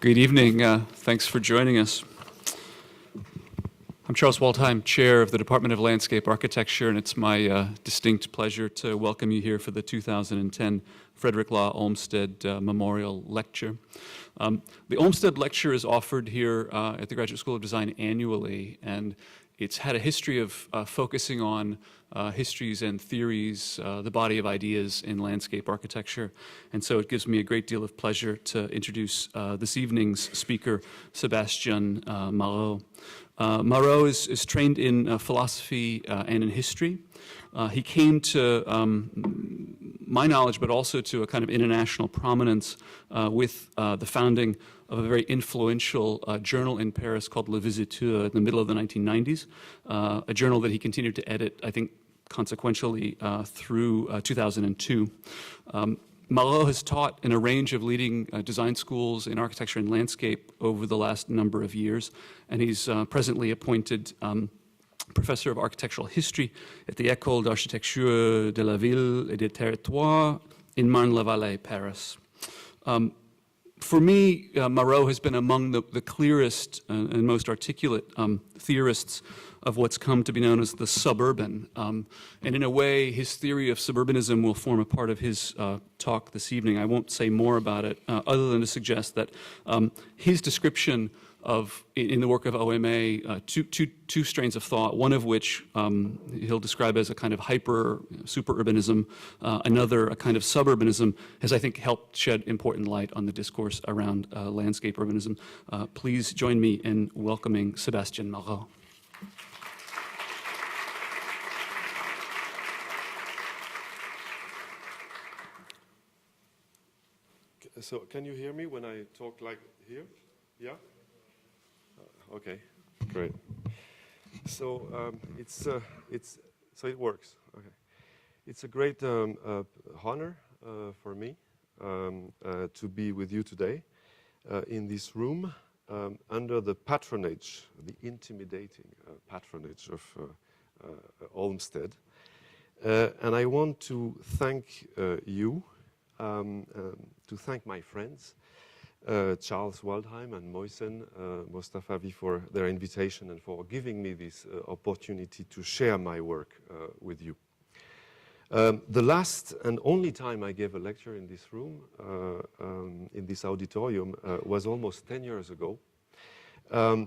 Good evening. Thanks for joining us. I'm Charles Waldheim, Chair of the Department of Landscape Architecture, and it's my distinct pleasure to welcome you here for the 2010 Frederick Law Olmstead Memorial Lecture. The Olmstead Lecture is offered here at the Graduate School of Design annually, and it's had a history of focusing on histories and theories, the body of ideas in landscape architecture. And so it gives me a great deal of pleasure to introduce this evening's speaker, Sebastien Marot. Marot is trained in philosophy and in history. He came to my knowledge, but also to a kind of international prominence with the founding of a very influential journal in Paris called Le Visiteur in the middle of the 1990s, a journal that he continued to edit, I think, consequentially through 2002. Marot has taught in a range of leading design schools in architecture and landscape over the last number of years, and he's presently appointed Professor of Architectural History at the Ecole d'Architecture de la Ville et des Territoires in Marne-La-Vallee, Paris. For me, Marot has been among the clearest and most articulate theorists of what's come to be known as the suburban. And in a way, his theory of suburbanism will form a part of his talk this evening. I won't say more about it, other than to suggest that his description of, in the work of OMA, two strains of thought, one of which he'll describe as a kind of super-urbanism, another a kind of suburbanism, has, I think, helped shed important light on the discourse around landscape urbanism. Please join me in welcoming Sebastien Marot. So, can you hear me when I talk like here? Yeah? Okay, great. So so it works. Okay, it's a great honor for me to be with you today in this room under the patronage, the intimidating patronage of Olmstead, and I want to thank you, to thank my friends. Charles Waldheim and Moisen Mostafavi for their invitation and for giving me this opportunity to share my work with you. The last and only time I gave a lecture in this room, in this auditorium, was almost 10 years ago,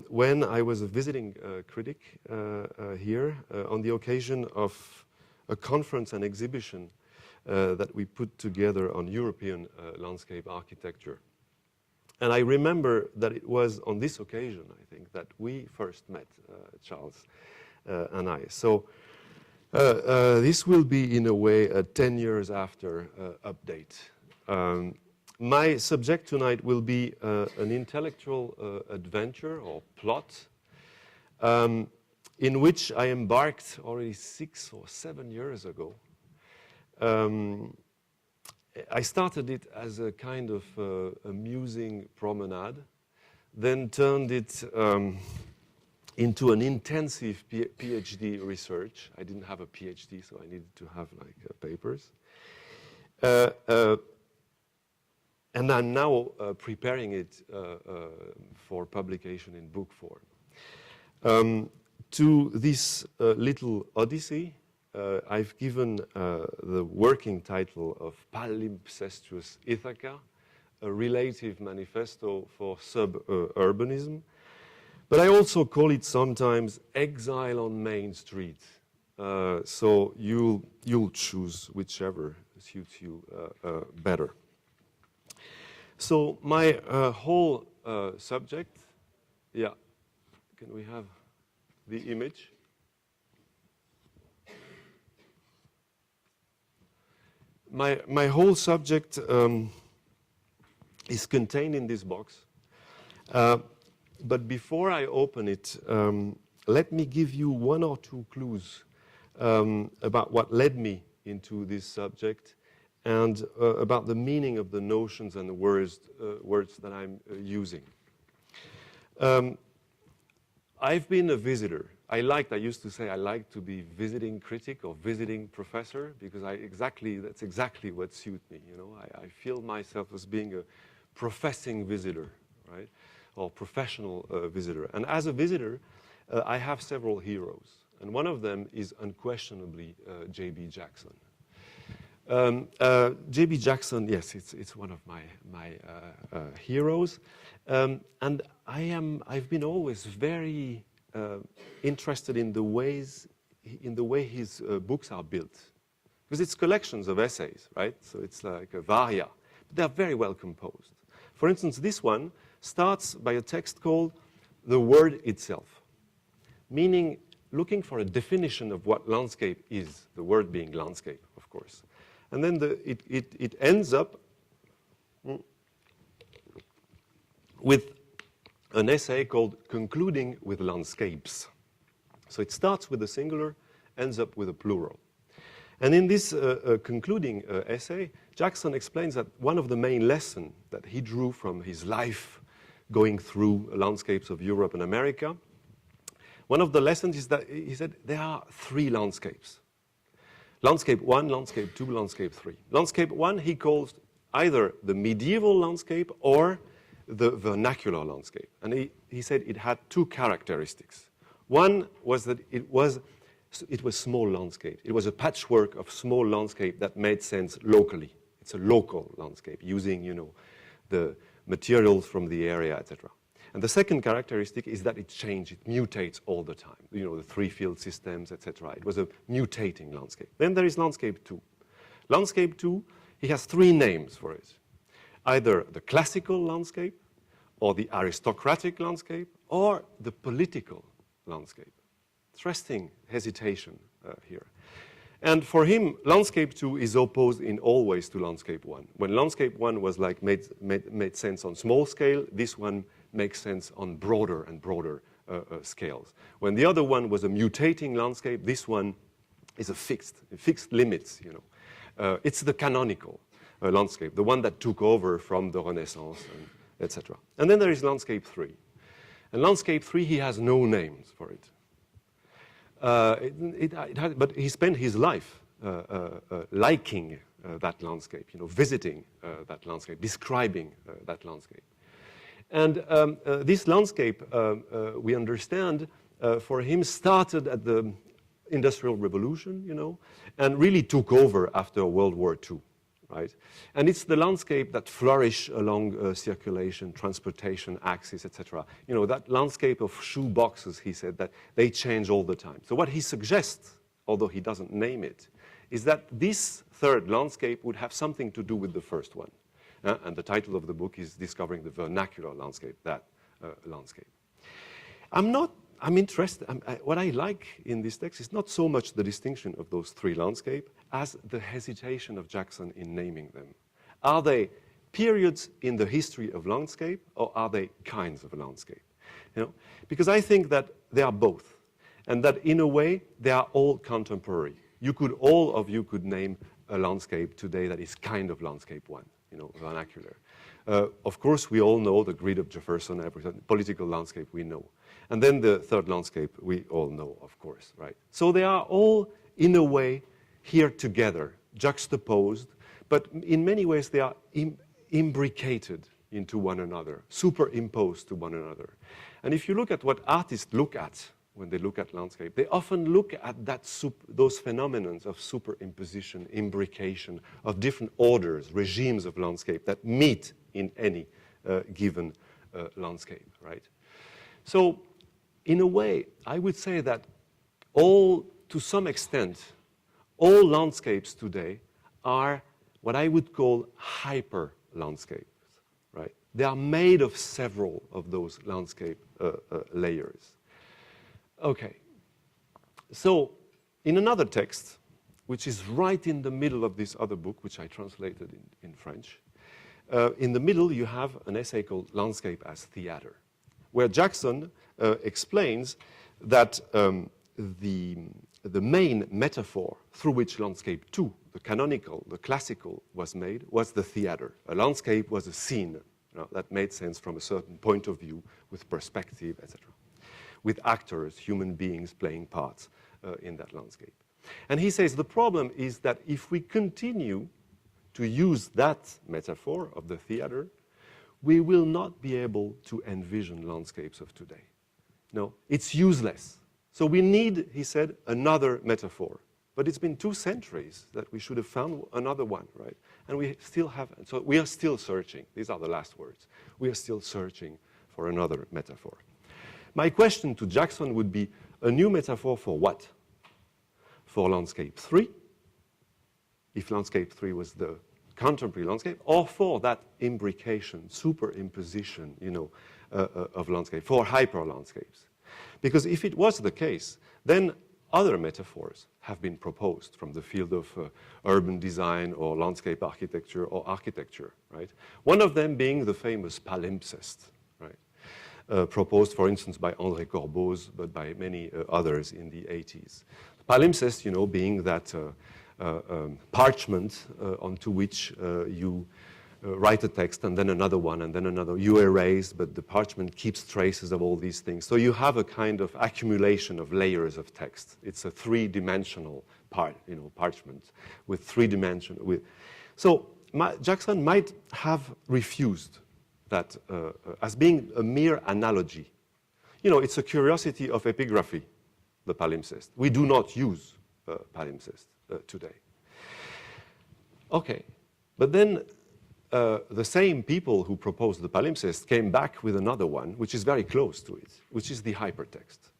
when I was a visiting critic here on the occasion of a conference and exhibition that we put together on European landscape architecture. And I remember that it was on this occasion, I think, that we first met, Charles and I. So this will be, in a way, a 10 years after update. My subject tonight will be an intellectual adventure or plot in which I embarked already 6 or 7 years ago. I started it as a kind of amusing promenade, then turned it into an intensive PhD research. I didn't have a PhD, so I needed to have papers. And I'm now preparing it for publication in book form. To this little odyssey, I've given the working title of Palimpsestuous Ithaca, a relative manifesto for sub-urbanism. But I also call it sometimes Exile on Main Street. So you'll choose whichever suits you better. So my whole subject, yeah, can we have the image? My whole subject is contained in this box. But before I open it, let me give you 1 or 2 clues about what led me into this subject and about the meaning of the notions and the words that I'm using. I've been a visitor. I used to say I like to be visiting critic or visiting professor because that's exactly what suits me. You know, I feel myself as being a professing visitor, right? Or professional visitor. And as a visitor, I have several heroes. And one of them is unquestionably J.B. Jackson. J.B. Jackson, yes, it's one of my heroes. And I've been always very interested in the way his books are built. Because it's collections of essays, right? So it's like a varia. But they're very well composed. For instance, this one starts by a text called The Word Itself, meaning looking for a definition of what landscape is, the word being landscape, of course. And then it ends up with an essay called Concluding with Landscapes. So it starts with a singular, ends up with a plural. And in this concluding essay, Jackson explains that one of the main lessons that he drew from his life going through landscapes of Europe and America, one of the lessons is that he said there are three landscapes. Landscape 1, Landscape 2, Landscape 3. Landscape 1 he calls either the medieval landscape or the vernacular landscape. And he said it had two characteristics. One was that it was small landscape. It was a patchwork of small landscape that made sense locally. It's a local landscape using, the materials from the area, etc. And the second characteristic is that it changes, it mutates all the time. The three-field systems, etc. It was a mutating landscape. Then there is landscape 2. Landscape 2, he has three names for it. Either the classical landscape, or the aristocratic landscape, or the political landscape. Interesting hesitation here. And for him, landscape 2 is opposed in all ways to landscape 1. When landscape 1 was like made sense on small scale, this one makes sense on broader and broader scales. When the other one was a mutating landscape, this one is a fixed limits, It's the canonical landscape, the one that took over from the Renaissance, etc. And then there is landscape 3. And landscape 3, he has no names for it. But he spent his life liking that landscape, visiting that landscape, describing that landscape. And this landscape, we understand, for him started at the Industrial Revolution, and really took over after World War II, right? And it's the landscape that flourished along circulation, transportation, axis, etc. That landscape of shoe boxes, he said, that they change all the time. So what he suggests, although he doesn't name it, is that this third landscape would have something to do with the first one. And the title of the book is Discovering the Vernacular Landscape, that landscape. I'm interested, what I like in this text is not so much the distinction of those three landscapes as the hesitation of Jackson in naming them. Are they periods in the history of landscape, or are they kinds of landscape? Because I think that they are both, and that in a way they are all contemporary. All of you could name a landscape today that is kind of landscape 1. Vernacular. Of course, we all know the grid of Jefferson, everything, political landscape we know. And then the third landscape we all know, of course, right? So they are all, in a way, here together, juxtaposed, but in many ways they are imbricated into one another, superimposed to one another. And if you look at what artists look at when they look at landscape, they often look at those phenomena of superimposition, imbrication, of different orders, regimes of landscape that meet in any given landscape, right? So, in a way, I would say that to some extent, all landscapes today are what I would call hyper landscapes, right? They are made of several of those landscape layers. Okay, so in another text, which is right in the middle of this other book, which I translated in French, in the middle you have an essay called Landscape as Theater, where Jackson explains that the main metaphor through which landscape 2, the canonical, the classical, was made, was the theater. A landscape was a scene that made sense from a certain point of view, with perspective, etc., with actors, human beings playing parts in that landscape. And he says the problem is that if we continue to use that metaphor of the theater, we will not be able to envision landscapes of today. No, it's useless. So we need, he said, another metaphor. But it's been 2 centuries that we should have found another one, right? And we still haven't. So we are still searching. These are the last words. We are still searching for another metaphor. My question to Jackson would be, a new metaphor for what? For landscape 3, if landscape 3 was the contemporary landscape, or for that imbrication, superimposition, of landscape, for hyper landscapes. Because if it was the case, then other metaphors have been proposed from the field of urban design or landscape architecture or architecture, right? One of them being the famous palimpsest, right? Proposed, for instance, by André Corbeau's, but by many others in the 80s. Palimpsest, being that parchment onto which you write a text and then another one and then another. You erase, but the parchment keeps traces of all these things. So you have a kind of accumulation of layers of text. It's a 3-dimensional parchment with 3-dimensional. So Jackson might have refused that as being a mere analogy. It's a curiosity of epigraphy, the palimpsest. We do not use palimpsest today. Okay, but then the same people who proposed the palimpsest came back with another one, which is very close to it, which is the hypertext.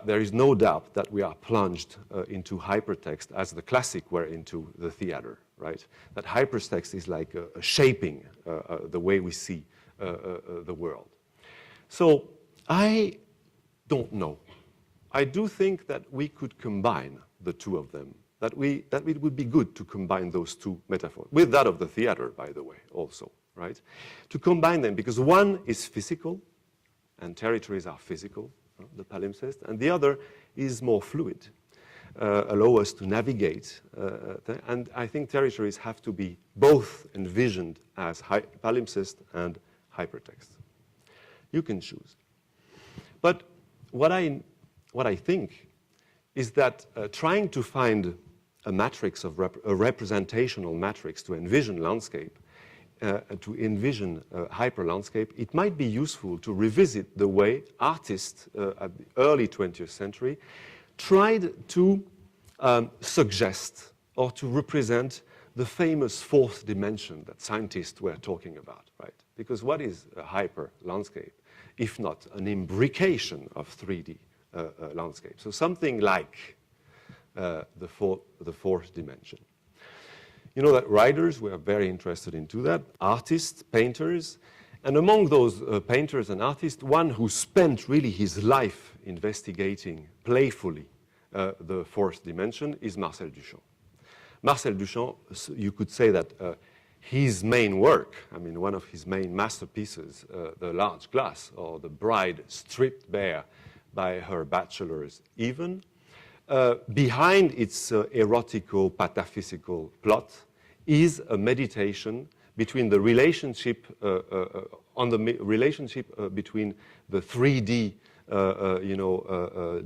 There is no doubt that we are plunged into hypertext as the classic were into the theater, right? That hypertext is like a shaping the way we see the world. So I don't know. I do think that we could combine the two of them, that it would be good to combine those 2 metaphors, with that of the theater, by the way, also, right? To combine them, because one is physical, and territories are physical, the palimpsest, and the other is more fluid, allow us to navigate, and I think territories have to be both envisioned as palimpsest and hypertext. You can choose. But what I think is that trying to find a matrix of a representational matrix to envision landscape, to envision hyper landscape, it might be useful to revisit the way artists at the early 20th century tried to suggest or to represent the famous 4th dimension that scientists were talking about, right? Because what is a hyper landscape, if not an imbrication of 3D landscape? So something like the fourth dimension. You know that writers were very interested into that, artists, painters, and among those painters and artists, one who spent really his life investigating playfully the 4th dimension is Marcel Duchamp. Marcel Duchamp, you could say that his main work, I mean one of his main masterpieces, The Large Glass, or The Bride Stripped Bare by Her Bachelors Even, behind its erotico-pataphysical plot is a meditation between the relationship between the 3D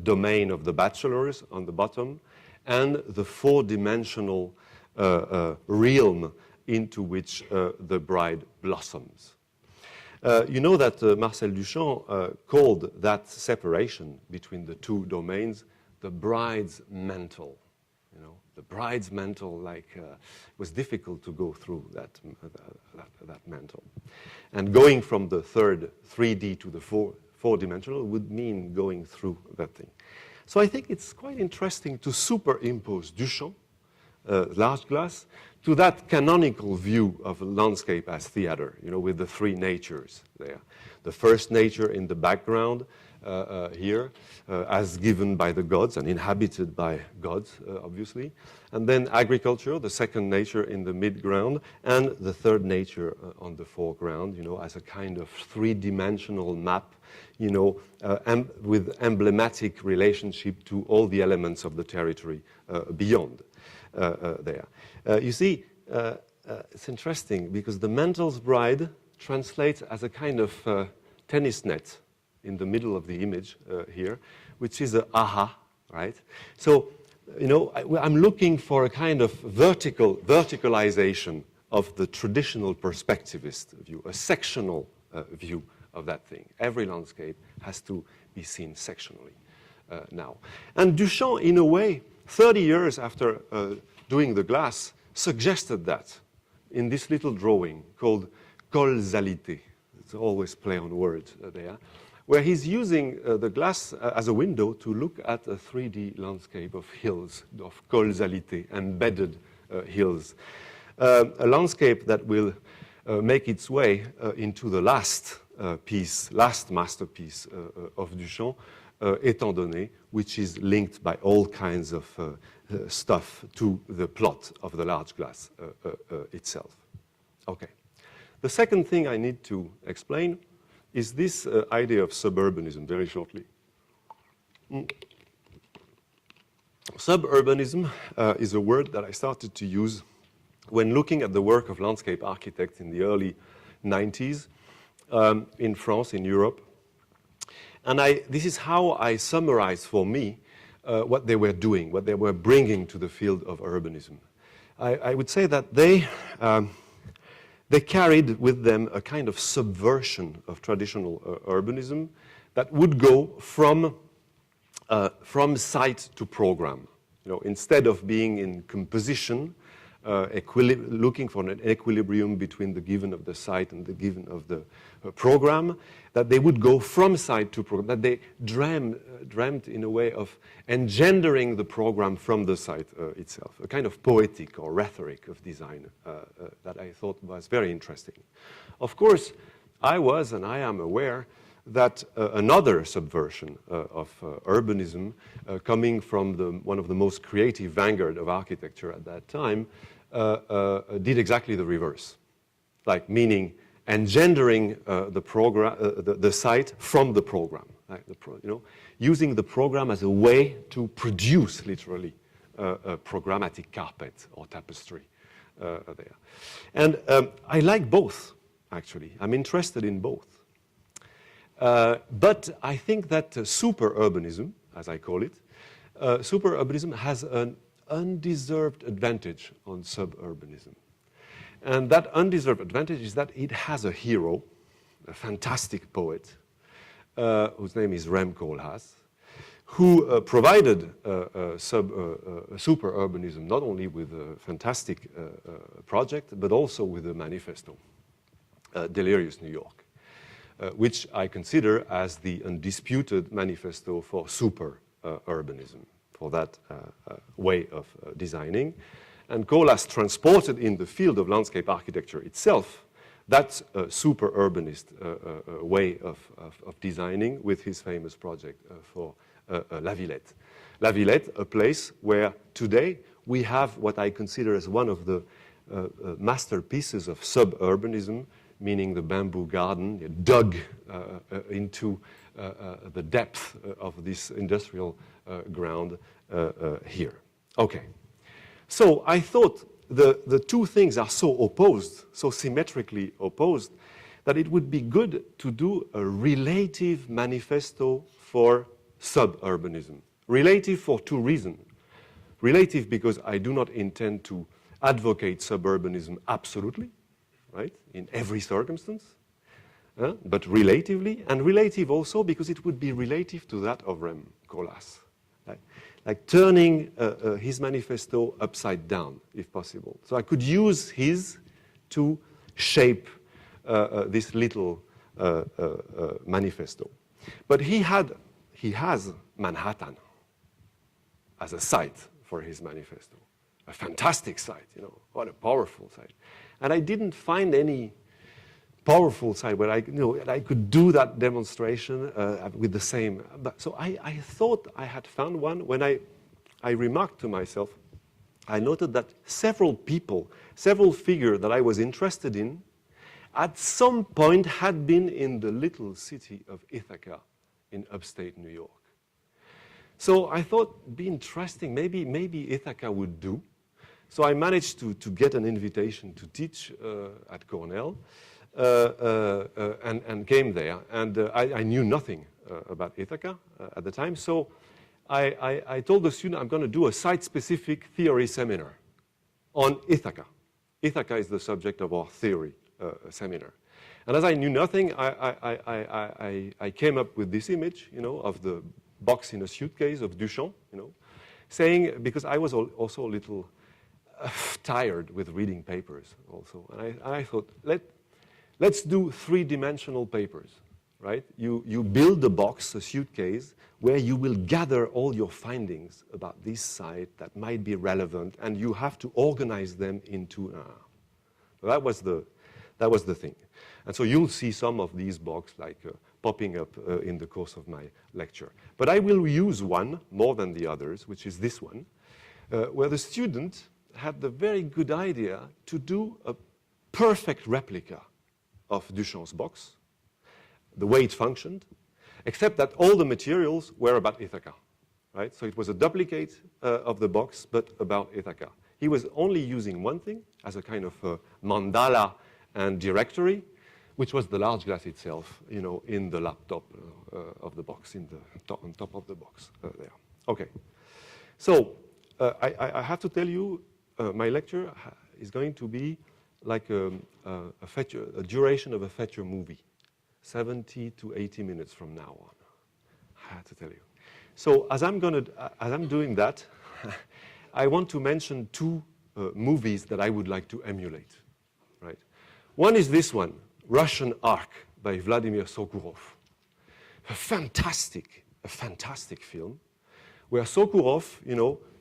domain of the bachelors on the bottom and the 4-dimensional realm into which the bride blossoms. You know that Marcel Duchamp called that separation between the 2 domains the bride's mantle. You know, the bride's mantle, like, it was difficult to go through that mantle. And going from the 3D to the 4-dimensional would mean going through that thing. So I think it's quite interesting to superimpose Duchamp, Large Glass, to that canonical view of landscape as theater, you know, with the 3 natures there. The first nature in the background, here, as given by the gods and inhabited by gods, obviously. And then agriculture, the second nature in the midground, and the third nature on the foreground, you know, as a kind of 3-dimensional map, you know, with emblematic relationship to all the elements of the territory beyond there. You see, it's interesting because the Mantel's Bride translates as a kind of tennis net in the middle of the image here, which is a aha, right? So, you know, I'm looking for a kind of verticalization of the traditional perspectivist view, a sectional view of that thing. Every landscape has to be seen sectionally now. And Duchamp, in a way, 30 years after doing the glass, suggested that in this little drawing called causalité. It's always play on words there, where he's using the glass as a window to look at a 3D landscape of hills, of causalité, embedded hills. A landscape that will make its way into the last masterpiece of Duchamp, étant donné, which is linked by all kinds of stuff to the plot of the large glass itself. Okay. The second thing I need to explain is this idea of suburbanism, very shortly. Suburbanism is a word that I started to use when looking at the work of landscape architects in the early 90s in France, in Europe. And this is how I summarize for me what they were doing, what they were bringing to the field of urbanism. I would say that they carried with them a kind of subversion of traditional urbanism that would go from site to program. You know, instead of being in composition, looking for an equilibrium between the given of the site and the given of the program, that they would go from site to program, that they dreamt in a way of engendering the program from the site itself, a kind of poetic or rhetoric of design that I thought was very interesting. Of course, I was and I am aware that another subversion of urbanism coming from one of the most creative vanguard of architecture at that time did exactly the reverse, like meaning engendering the site from the program, like using the program as a way to produce literally a programmatic carpet or tapestry there. And I like both, actually. I'm interested in both. But I think that super-urbanism, as I call it, super-urbanism has an undeserved advantage on sub-urbanism. And that undeserved advantage is that it has a hero, a fantastic poet, whose name is Rem Koolhaas, who provided super-urbanism not only with a fantastic project, but also with a manifesto, Delirious New York. Which I consider as the undisputed manifesto for super-urbanism, for that way of designing. And Koolhaas transported in the field of landscape architecture itself that super-urbanist way of designing with his famous project for La Villette. La Villette, a place where today we have what I consider as one of the masterpieces of sub-urbanism, meaning the bamboo garden dug into the depth of this industrial ground here. Okay. So I thought the two things are so opposed, so symmetrically opposed, that it would be good to do a relative manifesto for sub-urbanism. Relative for two reasons. Relative because I do not intend to advocate suburbanism absolutely, right, in every circumstance, but relatively, and relative also because it would be relative to that of Rem Koolhaas, like turning his manifesto upside down, if possible. So I could use his to shape this little manifesto. But he has Manhattan as a site for his manifesto, a fantastic site, what a powerful site. And I didn't find any powerful site where I could do that demonstration with the same. So I thought I had found one when I remarked to myself, I noted that several people, several figures that I was interested in, at some point had been in the little city of Ithaca in upstate New York. So I thought it'd be interesting, maybe Ithaca would do. So I managed to get an invitation to teach at Cornell and came there. And I knew nothing about Ithaca at the time. So I told the student I'm going to do a site-specific theory seminar on Ithaca Ithaca is the subject of our theory seminar. And as I knew nothing, I came up with this image, of the box in a suitcase of Duchamp, saying, because I was also a little tired with reading papers also. And I thought, let's do three-dimensional papers, right? You build a box, a suitcase, where you will gather all your findings about this site that might be relevant, and you have to organize them into... that was the thing. And so you'll see some of these boxes popping up in the course of my lecture. But I will use one more than the others, which is this one, where the student had the very good idea to do a perfect replica of Duchamp's box, the way it functioned, except that all the materials were about Ithaca, right? So it was a duplicate of the box, but about Ithaca. He was only using one thing as a kind of mandala and directory, which was the large glass itself, in the laptop of the box, on top of the box there. Okay. So I have to tell you, my lecture is going to be like a duration of a feature movie, 70 to 80 minutes from now on. I have to tell you. So as I'm doing that, I want to mention two movies that I would like to emulate. Right? One is this one, Russian Ark by Vladimir Sokurov. A fantastic film where Sokurov,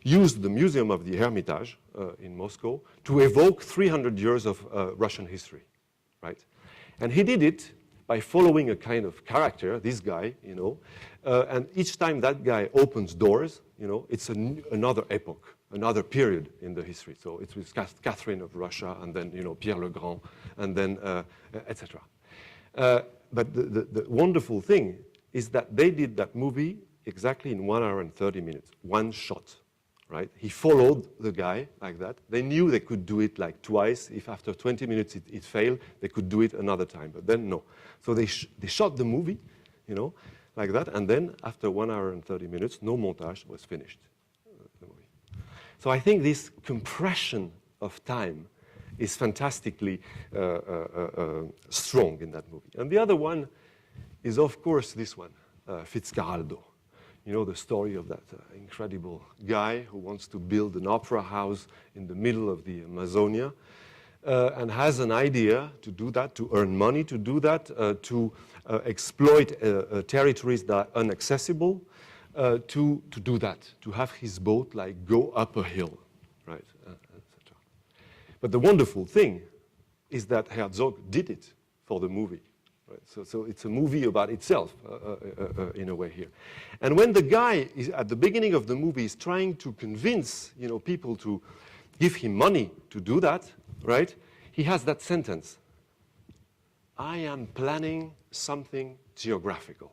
used the Museum of the Hermitage in Moscow to evoke 300 years of Russian history, right? And he did it by following a kind of character, this guy, and each time that guy opens doors, it's another epoch, another period in the history. So it was Catherine of Russia, and then, Pierre le Grand, and then, etc. But the wonderful thing is that they did that movie exactly in 1 hour and 30 minutes, one shot, right? He followed the guy like that. They knew they could do it like twice. If after 20 minutes it failed, they could do it another time, but then no. So they shot the movie, like that, and then after 1 hour and 30 minutes, no montage, was finished, the movie. So I think this compression of time is fantastically strong in that movie. And the other one is, of course, this one, Fitzcarraldo. The story of that incredible guy who wants to build an opera house in the middle of the Amazonia and has an idea to do that, to earn money to do that, to exploit territories that are inaccessible, to do that, to have his boat go up a hill, right, etc. But the wonderful thing is that Herzog did it for the movie. Right? So it's a movie about itself, in a way here. And when the guy is at the beginning of the movie is trying to convince people to give him money to do that, right? He has that sentence: "I am planning something geographical."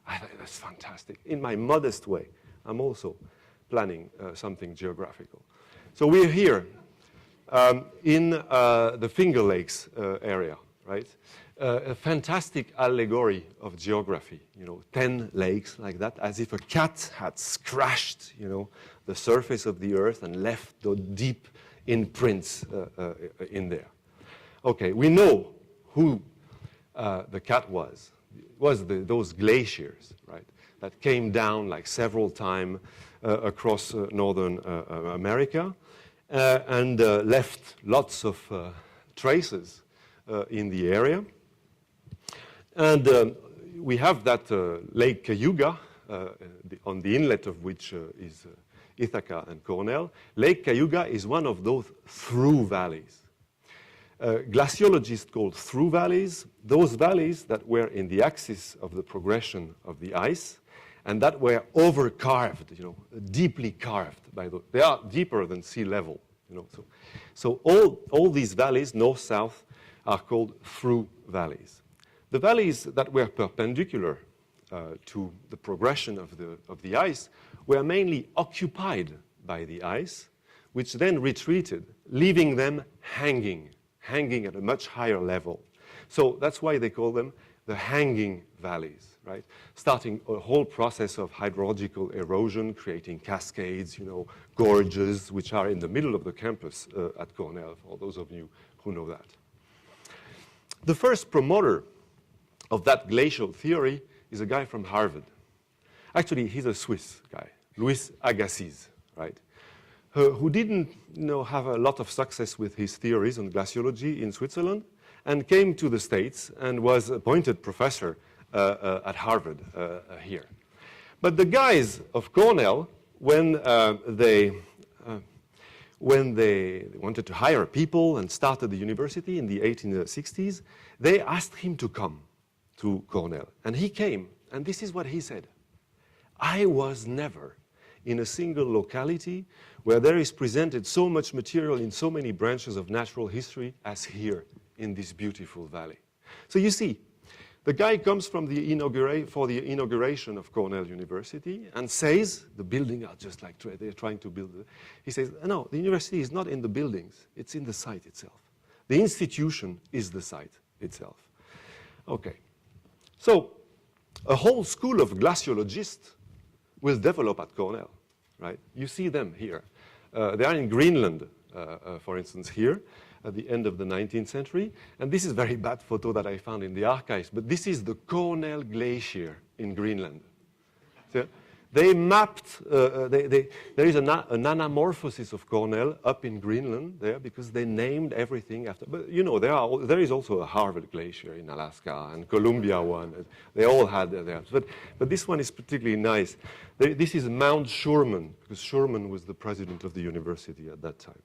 I think that's fantastic. In my modest way, I'm also planning something geographical. So we're here in the Finger Lakes area, right? A fantastic allegory of geography, 10 lakes like that, as if a cat had scratched, the surface of the earth and left the deep imprints in there. Okay, we know who the cat was. It was those glaciers, right, that came down several times across northern America and left lots of traces in the area. And we have that Lake Cayuga, on the inlet of which is Ithaca and Cornell. Lake Cayuga is one of those through valleys. Glaciologists call through valleys those valleys that were in the axis of the progression of the ice and that were over-carved, deeply carved by they are deeper than sea level, So all these valleys, north-south, are called through valleys. The valleys that were perpendicular to the progression of the ice were mainly occupied by the ice, which then retreated, leaving them hanging at a much higher level. So that's why they call them the hanging valleys, right? Starting a whole process of hydrological erosion, creating cascades, gorges, which are in the middle of the campus at Cornell, for those of you who know that. The first promoter of that glacial theory is a guy from Harvard. Actually, he's a Swiss guy, Louis Agassiz, right? Who didn't have a lot of success with his theories on glaciology in Switzerland, and came to the States and was appointed professor at Harvard here. But the guys of Cornell, when they wanted to hire people and started the university in the 1860s, they asked him to come to Cornell. And he came, and this is what he said. I was never in a single locality where there is presented so much material in so many branches of natural history as here in this beautiful valley. So you see, the guy comes from for the inauguration of Cornell University and says, the building are just like they're trying to build it. He says, no, the university is not in the buildings, it's in the site itself. The institution is the site itself. Okay, so a whole school of glaciologists will develop at Cornell, right? You see them here. They are in Greenland, for instance, here, at the end of the 19th century. And this is a very bad photo that I found in the archives, but this is the Cornell Glacier in Greenland. So they mapped, there is an anamorphosis of Cornell up in Greenland there because they named everything after, but there is also a Harvard Glacier in Alaska and Columbia one. They all had theirs, but this one is particularly nice. This is Mount Schurman, because Schurman was the president of the university at that time.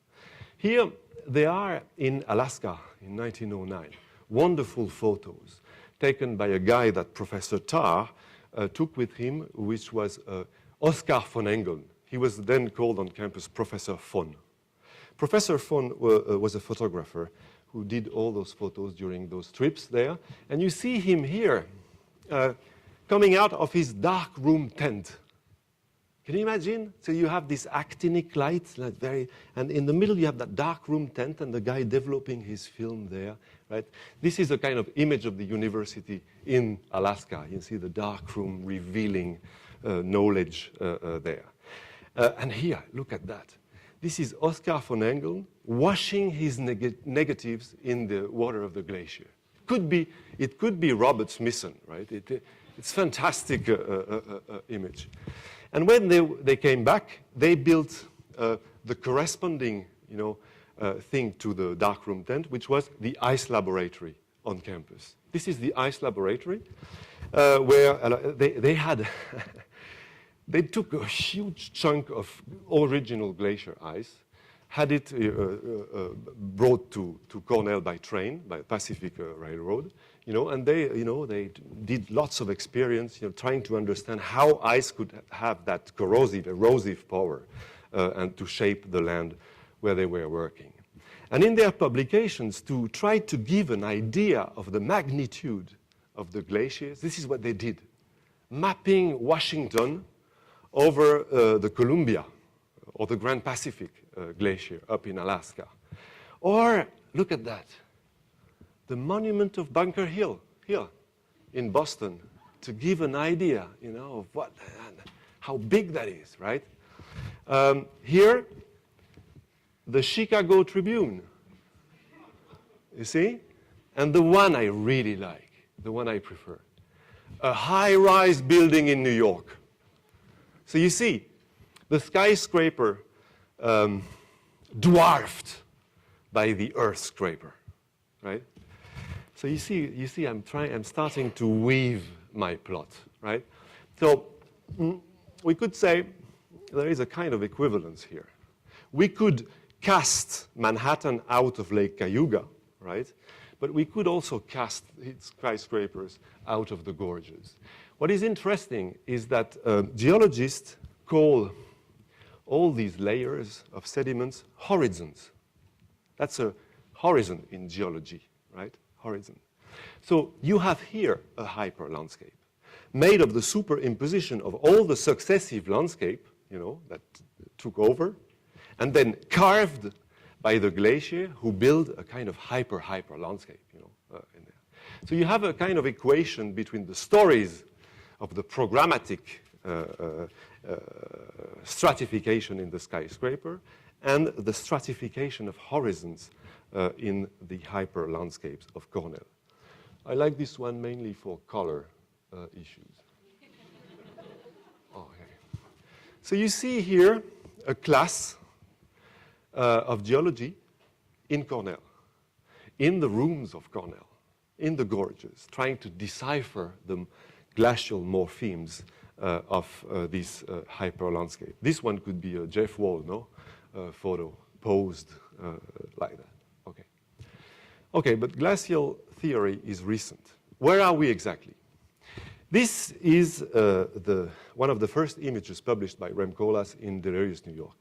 Here, they are in Alaska in 1909. Wonderful photos taken by a guy that Professor Tarr took with him, which was Oskar von Engeln. He was then called on campus Professor von. Professor von was a photographer who did all those photos during those trips there. And you see him here coming out of his dark room tent. Can you imagine? So you have this actinic light, and in the middle you have that dark room tent and the guy developing his film there, right? This is a kind of image of the university in Alaska. You see the dark room revealing knowledge there. And here, look at that. This is Oskar von Engeln washing his negatives in the water of the glacier. It could be Robert Smithson, right? It's fantastic image. And when they came back, they built the corresponding, thing to the darkroom tent, which was the ice laboratory on campus. This is the ice laboratory where they had, they took a huge chunk of original glacier ice, had it brought to Cornell by train, by Pacific Railroad, and they did lots of experience, trying to understand how ice could have that erosive power and to shape the land where they were working. And in their publications, to try to give an idea of the magnitude of the glaciers, this is what they did. Mapping Washington over the Columbia or the Grand Pacific Glacier up in Alaska. Or, look at that, the monument of Bunker Hill here in Boston, to give an idea, of how big that is, right? Here, the Chicago Tribune, you see? And the one I really like, the one I prefer, a high-rise building in New York. So you see, the skyscraper dwarfed by the earth scraper, right? So you see, I'm starting to weave my plot, right? So we could say there is a kind of equivalence here. We could cast Manhattan out of Lake Cayuga, right? But we could also cast its skyscrapers out of the gorges. What is interesting is that geologists call all these layers of sediments horizons. That's a horizon in geology, right? Horizon. So you have here a hyperlandscape made of the superimposition of all the successive landscape, that took over, and then carved by the glacier who built a kind of hyper landscape, in there. So you have a kind of equation between the stories of the programmatic stratification in the skyscraper and the stratification of horizons in the hyper landscapes of Cornell. I like this one mainly for color issues. Okay. So you see here a class of geology in Cornell, in the rooms of Cornell, in the gorges, trying to decipher the glacial morphemes of this hyper landscape. This one could be a Jeff Wall, no? Photo posed like that. Okay. Okay, but glacial theory is recent. Where are we exactly? This is one of the first images published by Rem Koolhaas in Delirious, New York.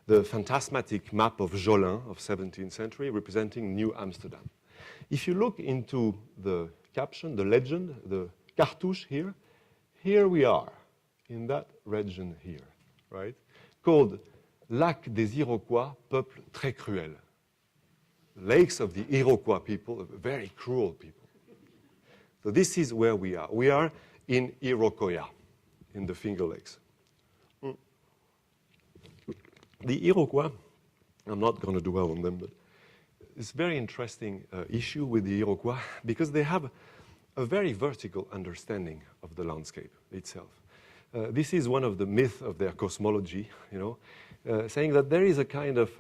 The phantasmatic map of Jolin of 17th century representing New Amsterdam. If you look into the caption, the legend, the cartouche here, here we are in that region here, right? Called Lac des Iroquois, peuple très cruel. Lakes of the Iroquois people, very cruel people. So this is where we are. We are in Iroquois, in the Finger Lakes. The Iroquois, I'm not going to dwell on them, but it's a very interesting issue with the Iroquois because they have a very vertical understanding of the landscape itself. This is one of the myths of their cosmology, you know, saying that there is a kind of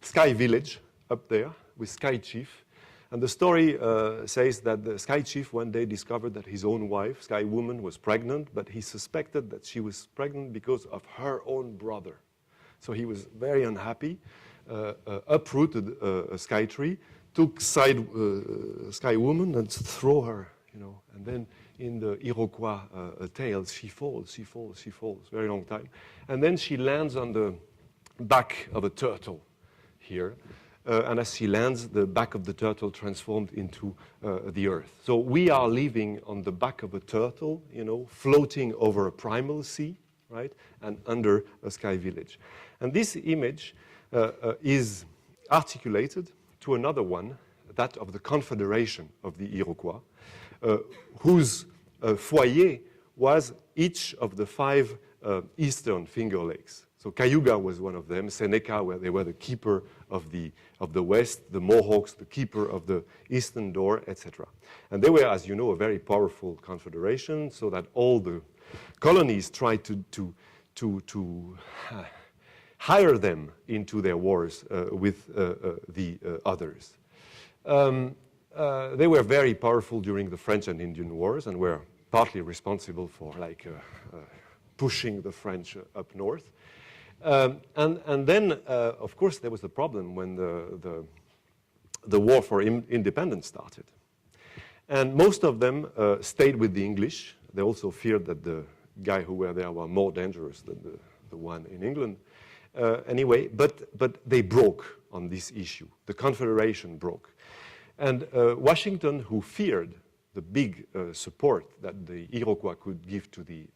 sky village up there with Sky Chief. And the story says that the Sky Chief one day discovered that his own wife, Sky Woman, was pregnant, but he suspected that she was pregnant because of her own brother. So he was very unhappy, uprooted a sky tree, took Sky Woman and threw her, you know. And then in the Iroquois tales, she falls, very long time. And then she lands on the back of a turtle here. And as she lands, the back of the turtle transformed into the earth. So we are living on the back of a turtle, you know, floating over a primal sea, right, and under a sky village. And this image is articulated to another one, that of the Confederation of the Iroquois, whose foyer was each of the 5 eastern Finger Lakes. So Cayuga was one of them, Seneca, where they were the keeper of the west, the Mohawks, the keeper of the eastern door, etc. And they were, as you know, a very powerful confederation, so that all the colonies tried to hire them into their wars with the others. They were very powerful during the French and Indian Wars and were partly responsible for pushing the French up north. And then, of course, there was a problem when the war for independence started. And most of them stayed with the English. They also feared that the guy who were there were more dangerous than the one in England. Anyway, but they broke on this issue. The Confederation broke. And Washington, who feared the big support that the Iroquois could give to the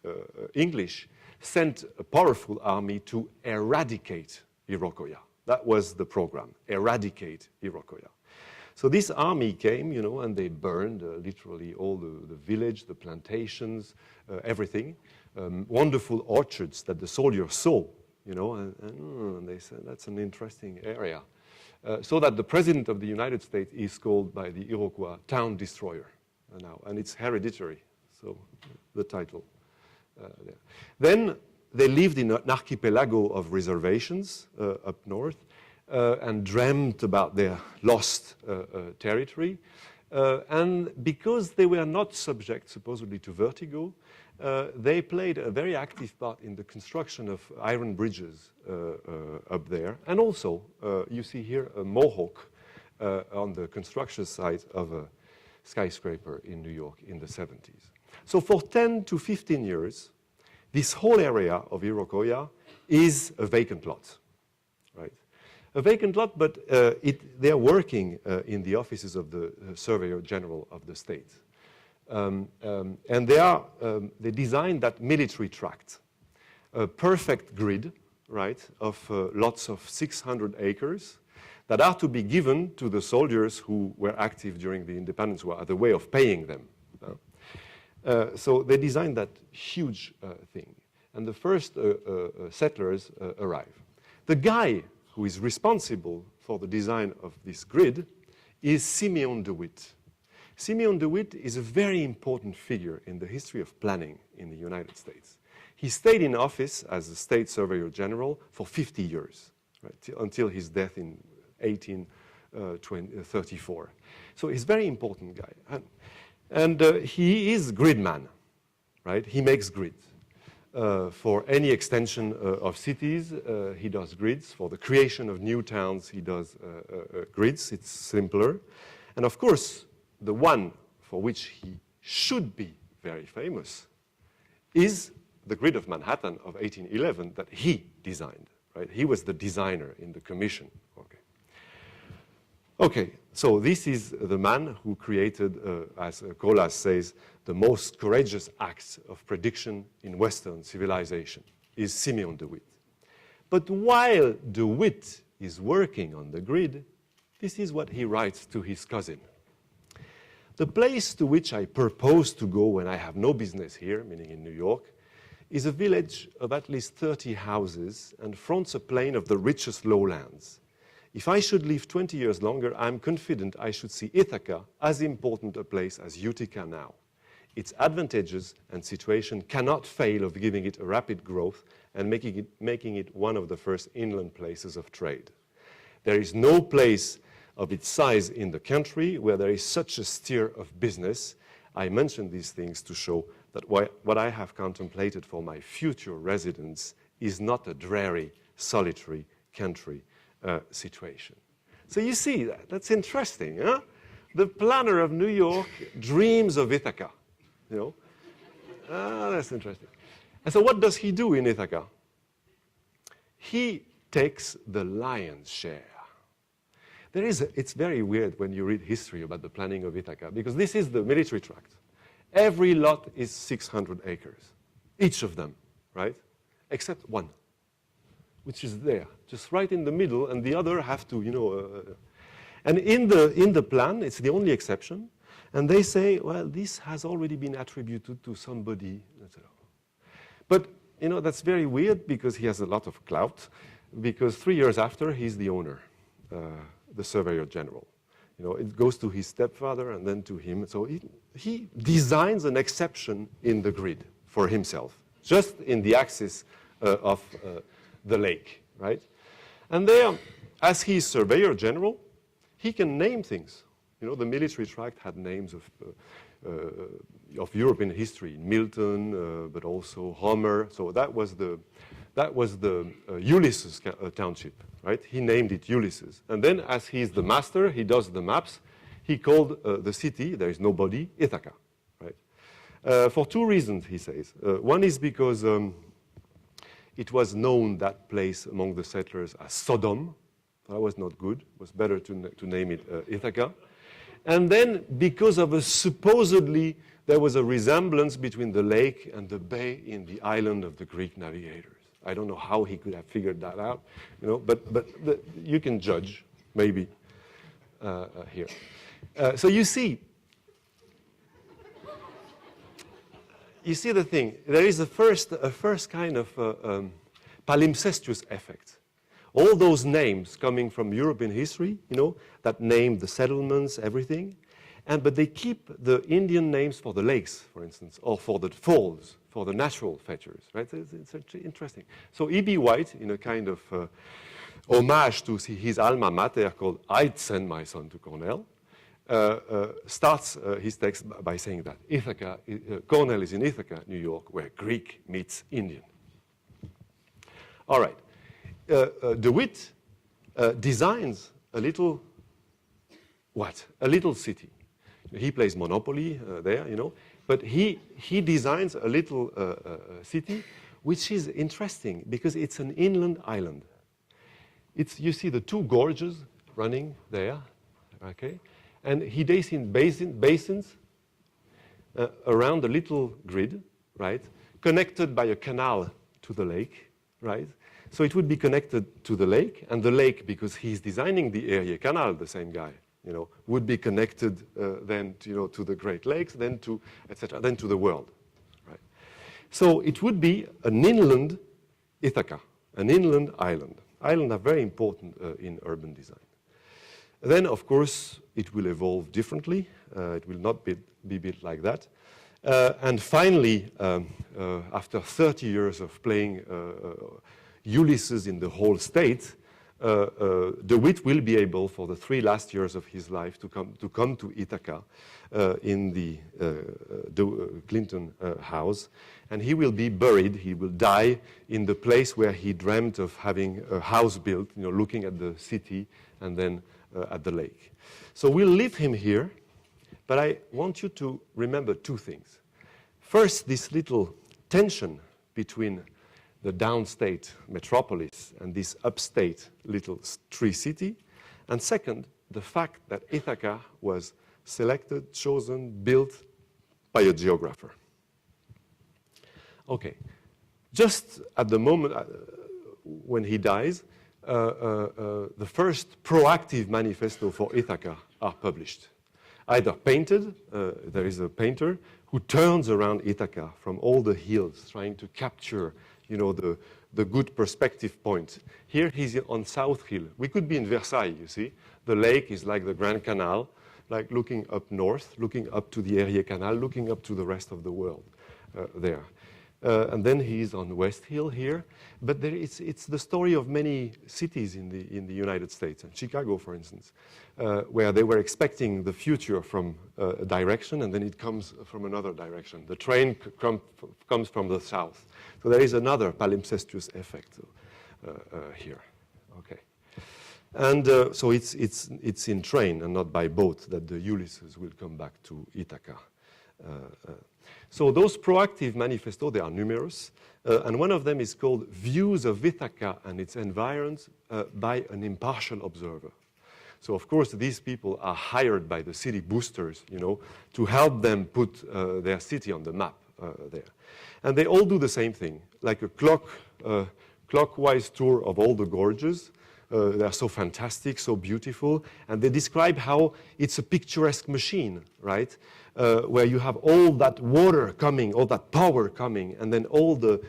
English, sent a powerful army to eradicate Iroquois. That was the program, eradicate Iroquois. So this army came, you know, and they burned literally all the village, the plantations, everything. Wonderful orchards that the soldiers saw, you know, and they said, that's an interesting area. So that the President of the United States is called by the Iroquois Town Destroyer now, and it's hereditary, so the title. There. Then they lived in an archipelago of reservations up north and dreamt about their lost territory. And because they were not subject, supposedly, to vertigo, they played a very active part in the construction of iron bridges up there. And also, you see here a Mohawk on the construction site of a skyscraper in New York in the 70s. So for 10 to 15 years, this whole area of Iroquois is a vacant lot, right? A vacant lot, but they're working in the offices of the Surveyor General of the state. And they designed that military tract, a perfect grid, right, of lots of 600 acres that are to be given to the soldiers who were active during the independence war as a way of paying them. So they designed that huge thing. And the first settlers arrive. The guy who is responsible for the design of this grid is Simeon de Witt. Simeon de Witt is a very important figure in the history of planning in the United States. He stayed in office as a state surveyor general for 50 years, right, until his death in 1834. So he's a very important guy. And he is grid man, right? He makes grids. For any extension of cities, he does grids. For the creation of new towns, he does grids. It's simpler. And of course, the one for which he should be very famous is the grid of Manhattan of 1811 that he designed, right? He was the designer in the commission. Okay, so this is the man who created, as Ecole says, the most courageous acts of prediction in Western civilization, is Simeon de Witt. But while de Witt is working on the grid, this is what he writes to his cousin. The place to which I propose to go when I have no business here, meaning in New York, is a village of at least 30 houses and fronts a plain of the richest lowlands. If I should live 20 years longer, I'm confident I should see Ithaca as important a place as Utica now. Its advantages and situation cannot fail of giving it a rapid growth and making it one of the first inland places of trade. There is no place of its size in the country where there is such a stir of business. I mention these things to show that what I have contemplated for my future residence is not a dreary, solitary country situation. So you see, that's interesting. Huh? The planner of New York dreams of Ithaca. You know? That's interesting. And so what does he do in Ithaca? He takes the lion's share. It's very weird when you read history about the planning of Ithaca, because this is the military tract. Every lot is 600 acres, each of them, right? Except one, which is there, just right in the middle, and the other have to, and in the plan, it's the only exception, and they say, well, this has already been attributed to somebody, etc. But, that's very weird because he has a lot of clout, because 3 years after, he's the owner, the surveyor general. It goes to his stepfather and then to him. So he designs an exception in the grid for himself, just in the axis of the lake, right? And there, as he's surveyor general, he can name things. The military tract had names of European history, Milton, but also Homer. So that was the Ulysses township, right? He named it Ulysses. And then, as he's the master, he does the maps. He called the city, there is nobody, Ithaca, right? For two reasons, he says. One is because it was known, that place among the settlers, as Sodom. That was not good. It was better to name it Ithaca. And then, because of supposedly, there was a resemblance between the lake and the bay in the island of the Greek navigators. I don't know how he could have figured that out, but you can judge, maybe, here. So you see the thing. There is a first kind of palimpsestuous effect. All those names coming from European history, that name the settlements, everything, but they keep the Indian names for the lakes, for instance, or for the falls, for the natural features, right? It's interesting. So E.B. White, in a kind of homage to his alma mater called I'd Send My Son to Cornell, starts his text by saying that Ithaca, Cornell is in Ithaca, New York, where Greek meets Indian. All right. De Witt designs a little city. He plays Monopoly there, but he designs a little city, which is interesting because it's an inland island. You see the two gorges running there, okay? And he designs basins around a little grid, right? Connected by a canal to the lake, right? So it would be connected to the lake, and the lake, because he's designing the Erie Canal, the same guy, would be connected then to the Great Lakes, then to etc., then to the world. Right? So it would be an inland Ithaca, an inland island. Islands are very important in urban design. Then, of course, it will evolve differently. It will not be built like that. And finally, after 30 years of playing Ulysses in the whole state, De Witt will be able, for the 3 last years of his life, to come to Ithaca in the Clinton house, and he will be buried. He will die in the place where he dreamt of having a house built, looking at the city and then at the lake. So we'll leave him here, but I want you to remember 2 things. First, this little tension between the downstate metropolis and this upstate little tree city. And second, the fact that Ithaca was selected, chosen, built by a geographer. Okay, just at the moment when he dies, the first proactive manifesto for Ithaca are published. Either painted, there is a painter who turns around Ithaca from all the hills, trying to capture the good perspective point. Here he's on South Hill. We could be in Versailles, you see. The lake is like the Grand Canal, like looking up north, looking up to the Erie Canal, looking up to the rest of the world there. And then he's on West Hill here. But it's the story of many cities in the United States, and Chicago, for instance, where they were expecting the future from a direction, and then it comes from another direction. The train comes from the south. So there is another Palimpsestuous effect here. Okay. And so it's in train and not by boat that the Ulysses will come back to Ithaca. So those proactive manifestos, they are numerous, and one of them is called Views of Ithaca and its Environs by an Impartial Observer. So of course these people are hired by the city boosters, to help them put their city on the map there. And they all do the same thing, like a clockwise tour of all the gorges. They are so fantastic, so beautiful, and they describe how it's a picturesque machine, right? Where you have all that water coming, all that power coming, and then all the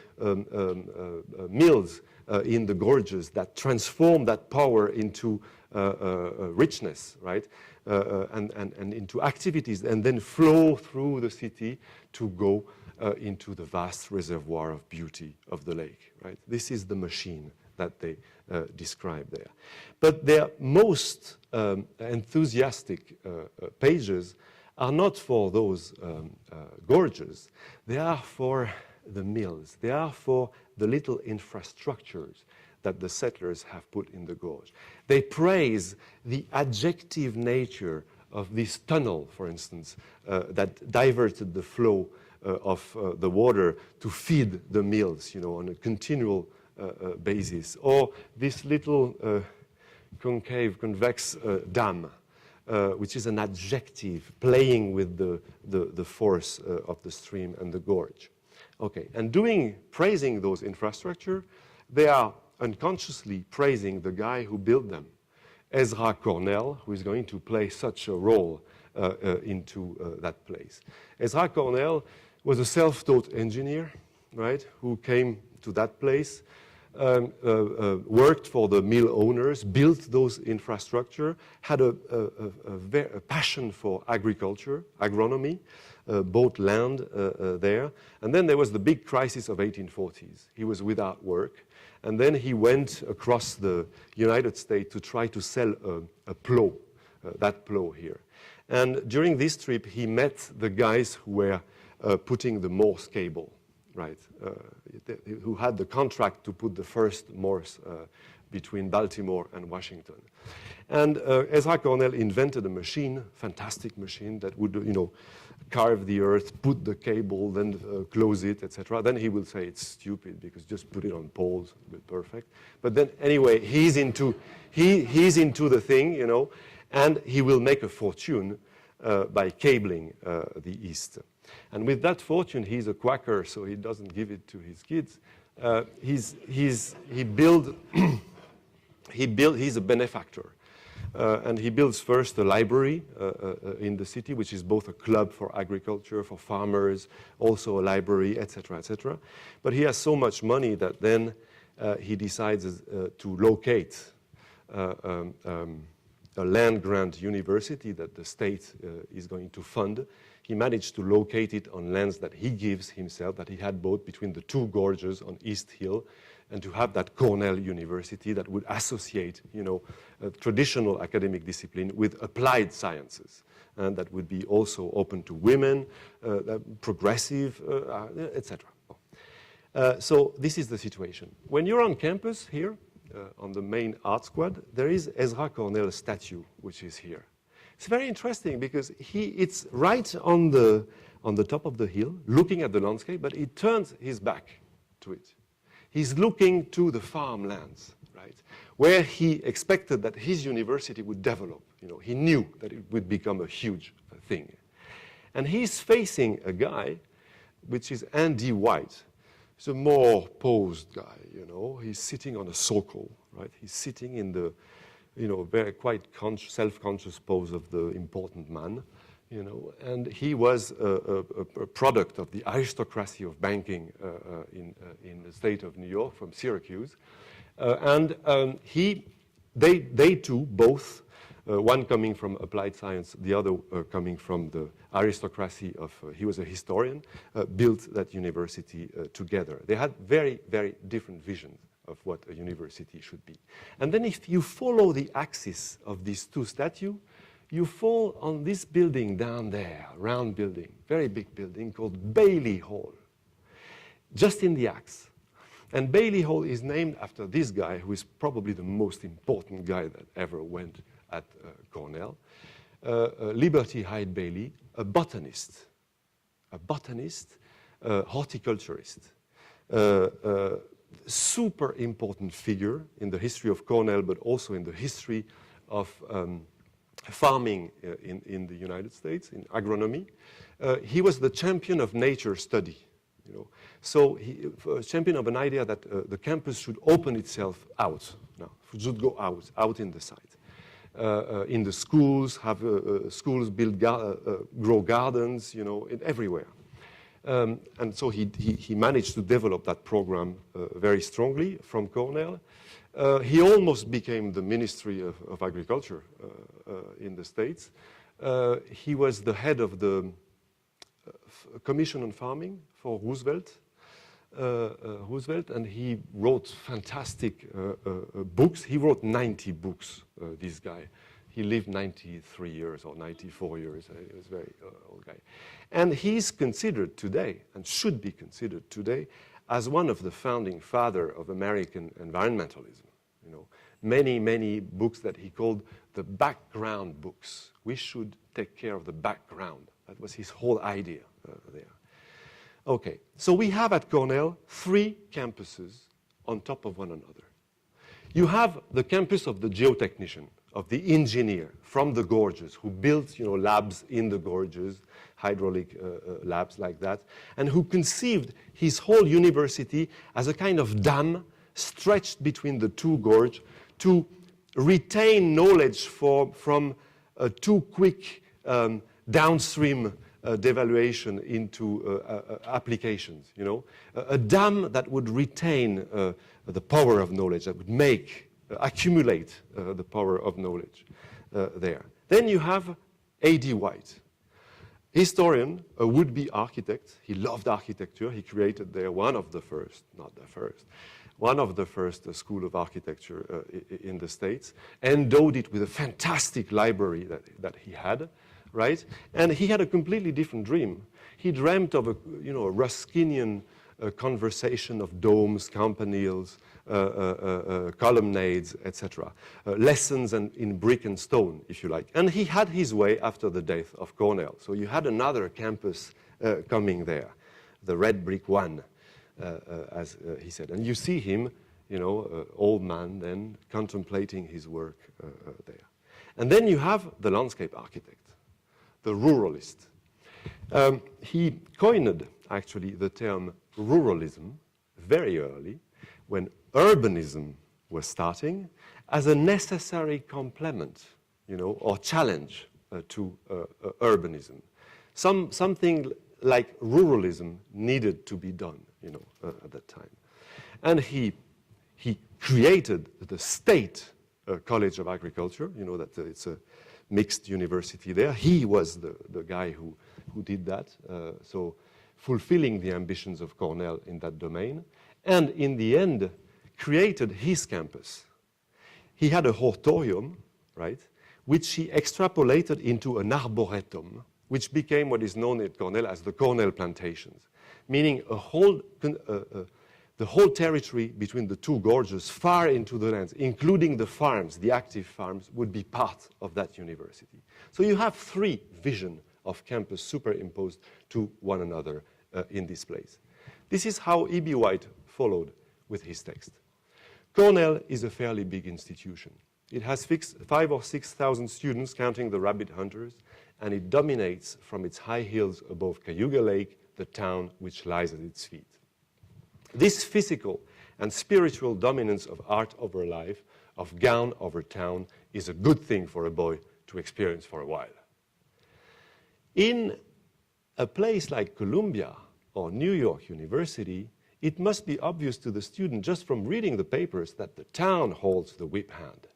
mills in the gorges that transform that power into richness, right? And into activities, and then flow through the city to go into the vast reservoir of beauty of the lake, right? This is the machine that they describe there. But their most enthusiastic pages are not for those gorges. They are for the mills. They are for the little infrastructures that the settlers have put in the gorge. They praise the adjective nature of this tunnel, for instance, that diverted the flow of the water to feed the mills, on a continual basis. Or this little convex dam, which is an adjective playing with the force of the stream and the gorge. Okay, and praising those infrastructure, they are unconsciously praising the guy who built them, Ezra Cornell, who is going to play such a role into that place. Ezra Cornell was a self-taught engineer, right, who came to that place, worked for the mill owners, built those infrastructure, had a passion for agriculture, agronomy, bought land there. And then there was the big crisis of 1840s. He was without work. And then he went across the United States to try to sell a plow, that plow here. And during this trip, he met the guys who were putting the Morse cable, right, who had the contract to put the first Morse between Baltimore and Washington. And Ezra Cornell invented a machine, fantastic machine, that would, carve the earth, put the cable, then close it, etc. Then he will say it's stupid because just put it on poles, it'll be perfect. But then anyway, he's into the thing, and he will make a fortune by cabling the East. And with that fortune, he's a quacker, so he doesn't give it to his kids. He's a benefactor. And he builds first a library in the city, which is both a club for agriculture, for farmers, also a library, etc., etc. But he has so much money that then he decides to locate a land-grant university that the state is going to fund. He managed to locate it on lands that he gives himself, that he had bought between the two gorges on East Hill, and to have that Cornell University that would associate, traditional academic discipline with applied sciences, and that would be also open to women, progressive, etc. So this is the situation. When you're on campus here, on the main art squad, there is Ezra Cornell's statue, which is here. It's very interesting because it's right on the top of the hill, looking at the landscape, but he turns his back to it. He's looking to the farmlands, right, where he expected that his university would develop. He knew that it would become a huge thing. And he's facing a guy, which is Andy White. He's a more posed guy, He's sitting on a circle, right? He's sitting in the, very quite self-conscious pose of the important man, And he was a product of the aristocracy of banking in the state of New York from Syracuse. They two, both, one coming from applied science, the other coming from the aristocracy of, he was a historian, built that university together. They had very, very different visions of what a university should be. And then if you follow the axis of these two statues, you fall on this building down there, round building, very big building called Bailey Hall, just in the axe. And Bailey Hall is named after this guy, who is probably the most important guy that ever went at Cornell, Liberty Hyde Bailey, a botanist, horticulturist, super important figure in the history of Cornell, but also in the history of farming in the United States, in agronomy. He was the champion of nature study. So he champion of an idea that the campus should open itself out, should go out in the site. In the schools, have schools build, grow gardens, everywhere. And so he managed to develop that program very strongly from Cornell. He almost became the Ministry of Agriculture in the States. He was the head of the Commission on Farming for Roosevelt, and he wrote fantastic books. He wrote 90 books, this guy. He lived 93 years or 94 years. He was a very old guy. And he's considered today, and should be considered today, as one of the founding father of American environmentalism. Many, many books that he called the background books. We should take care of the background. That was his whole idea there. Okay, so we have at Cornell 3 campuses on top of one another. You have the campus of the geotechnician, of the engineer from the gorges, who built labs in the gorges, hydraulic labs like that, and who conceived his whole university as a kind of dam stretched between the two gorges to retain knowledge from a too quick downstream devaluation into applications, a dam that would retain the power of knowledge, that would accumulate the power of knowledge there. Then you have A.D. White, historian, a would-be architect. He loved architecture. He created there one of the first, not the first, one of the first school of architecture in the States, endowed it with a fantastic library that he had, right? And he had a completely different dream. He dreamt of a Ruskinian conversation of domes, campaniles, colonnades, etc. Lessons in brick and stone, if you like. And he had his way after the death of Cornell. So you had another campus coming there, the red brick one, as he said. And you see him, old man then, contemplating his work there. And then you have the landscape architect, the ruralist. He coined, actually, the term ruralism very early, when urbanism was starting, as a necessary complement, or challenge to urbanism. Something like ruralism needed to be done, at that time. And he created the State College of Agriculture, that it's a mixed university there. He was the guy who did that, so fulfilling the ambitions of Cornell in that domain, and in the end, created his campus. He had a hortorium, right, which he extrapolated into an arboretum, which became what is known at Cornell as the Cornell plantations, meaning the whole territory between the two gorges, far into the lands, including the farms, the active farms, would be part of that university. So you have three visions of campus superimposed to one another in this place. This is how E.B. White followed with his text. Cornell is a fairly big institution. It has 5,000 or 6,000 students, counting the rabbit hunters, and it dominates from its high hills above Cayuga Lake, the town which lies at its feet. This physical and spiritual dominance of art over life, of gown over town, is a good thing for a boy to experience for a while. In a place like Columbia or New York University, it must be obvious to the student just from reading the papers that the town holds the whip hand.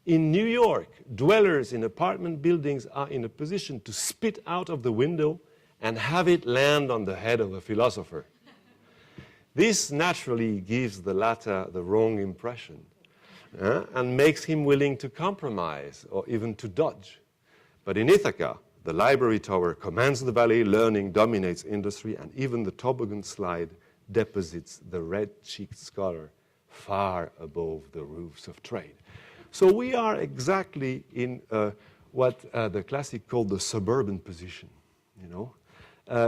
In New York, dwellers in apartment buildings are in a position to spit out of the window and have it land on the head of a philosopher. This naturally gives the latter the wrong impression and makes him willing to compromise or even to dodge. But in Ithaca, the library tower commands the valley, learning dominates industry, and even the toboggan slide deposits the red-cheeked scholar far above the roofs of trade. So we are exactly in what the classic called the suburban position,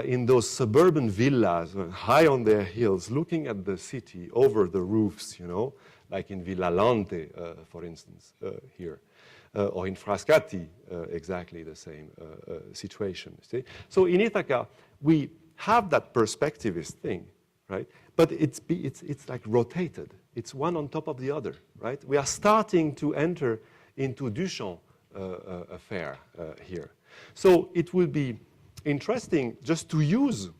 in those suburban villas high on their hills, looking at the city over the roofs, like in Villa Lante, for instance, here. Or in Frascati, exactly the same situation. See? So in Ithaca, we have that perspectivist thing, right? But it's like rotated. It's one on top of the other, right? We are starting to enter into Duchamp affair here. So it will be interesting just to use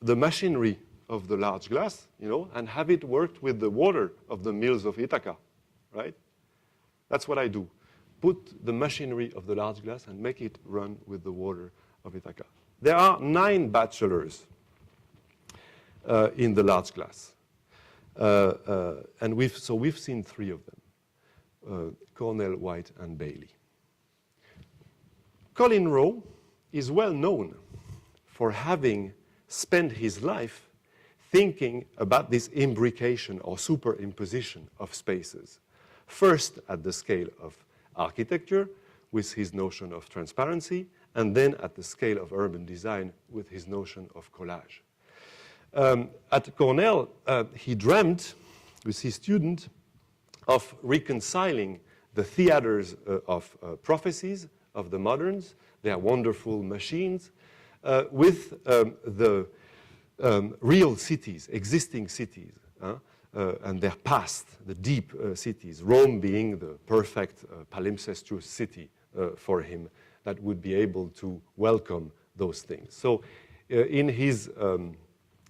the machinery of the large glass, and have it worked with the water of the mills of Ithaca, right? That's what I do. Put the machinery of the large glass and make it run with the water of Ithaca. There are 9 bachelors in the large glass. And we've seen 3 of them, Cornell, White, and Bailey. Colin Rowe is well known for having spent his life thinking about this imbrication or superimposition of spaces. First at the scale of architecture with his notion of transparency, and then at the scale of urban design with his notion of collage. At Cornell, he dreamt with his student of reconciling the theaters of prophecies of the moderns, their wonderful machines, with the real cities, existing cities, and their past, the deep cities, Rome being the perfect palimpsestuous city for him that would be able to welcome those things. So in his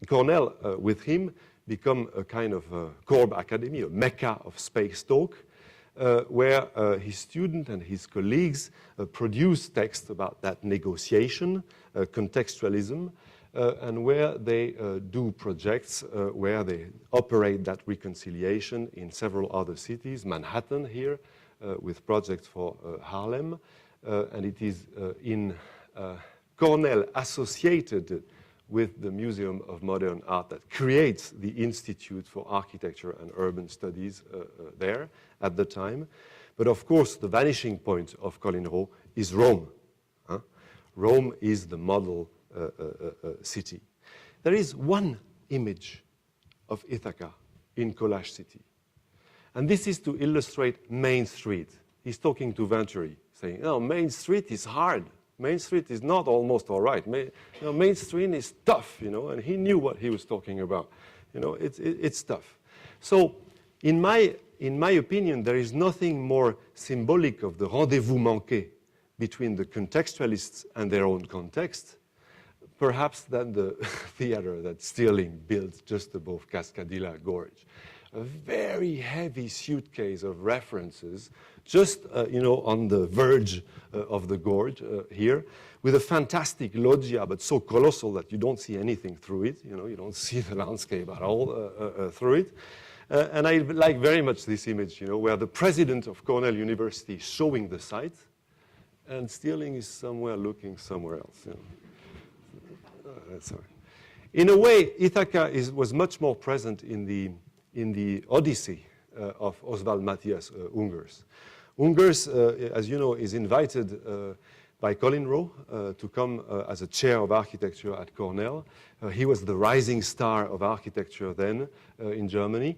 Cornell, with him, become a kind of Corb Academy, a mecca of space talk, where his student and his colleagues produce texts about that negotiation, contextualism, and where they do projects where they operate that reconciliation in several other cities, Manhattan here, with projects for Harlem, and it is in Cornell associated with the Museum of Modern Art that creates the Institute for Architecture and Urban Studies there at the time. But of course, the vanishing point of Colin Rowe is Rome. Rome is the model city. There is one image of Ithaca in Collage City. And this is to illustrate Main Street. He's talking to Venturi, saying, Main Street is hard. Main Street is not almost all right. Main Street is tough, and he knew what he was talking about. It's tough. So in my opinion, there is nothing more symbolic of the rendezvous manqué between the contextualists and their own context, perhaps than the theater that Stirling built just above Cascadilla Gorge. A very heavy suitcase of references, just on the verge of the gorge here, with a fantastic loggia, but so colossal that you don't see anything through it. You don't see the landscape at all through it. And I like very much this image, where the president of Cornell University is showing the site, and Stirling is somewhere looking somewhere else. Sorry. In a way, Ithaca was much more present in the Odyssey of Oswald Matthias Ungers. Ungers, as you know, is invited by Colin Rowe to come as a chair of architecture at Cornell. He was the rising star of architecture then in Germany.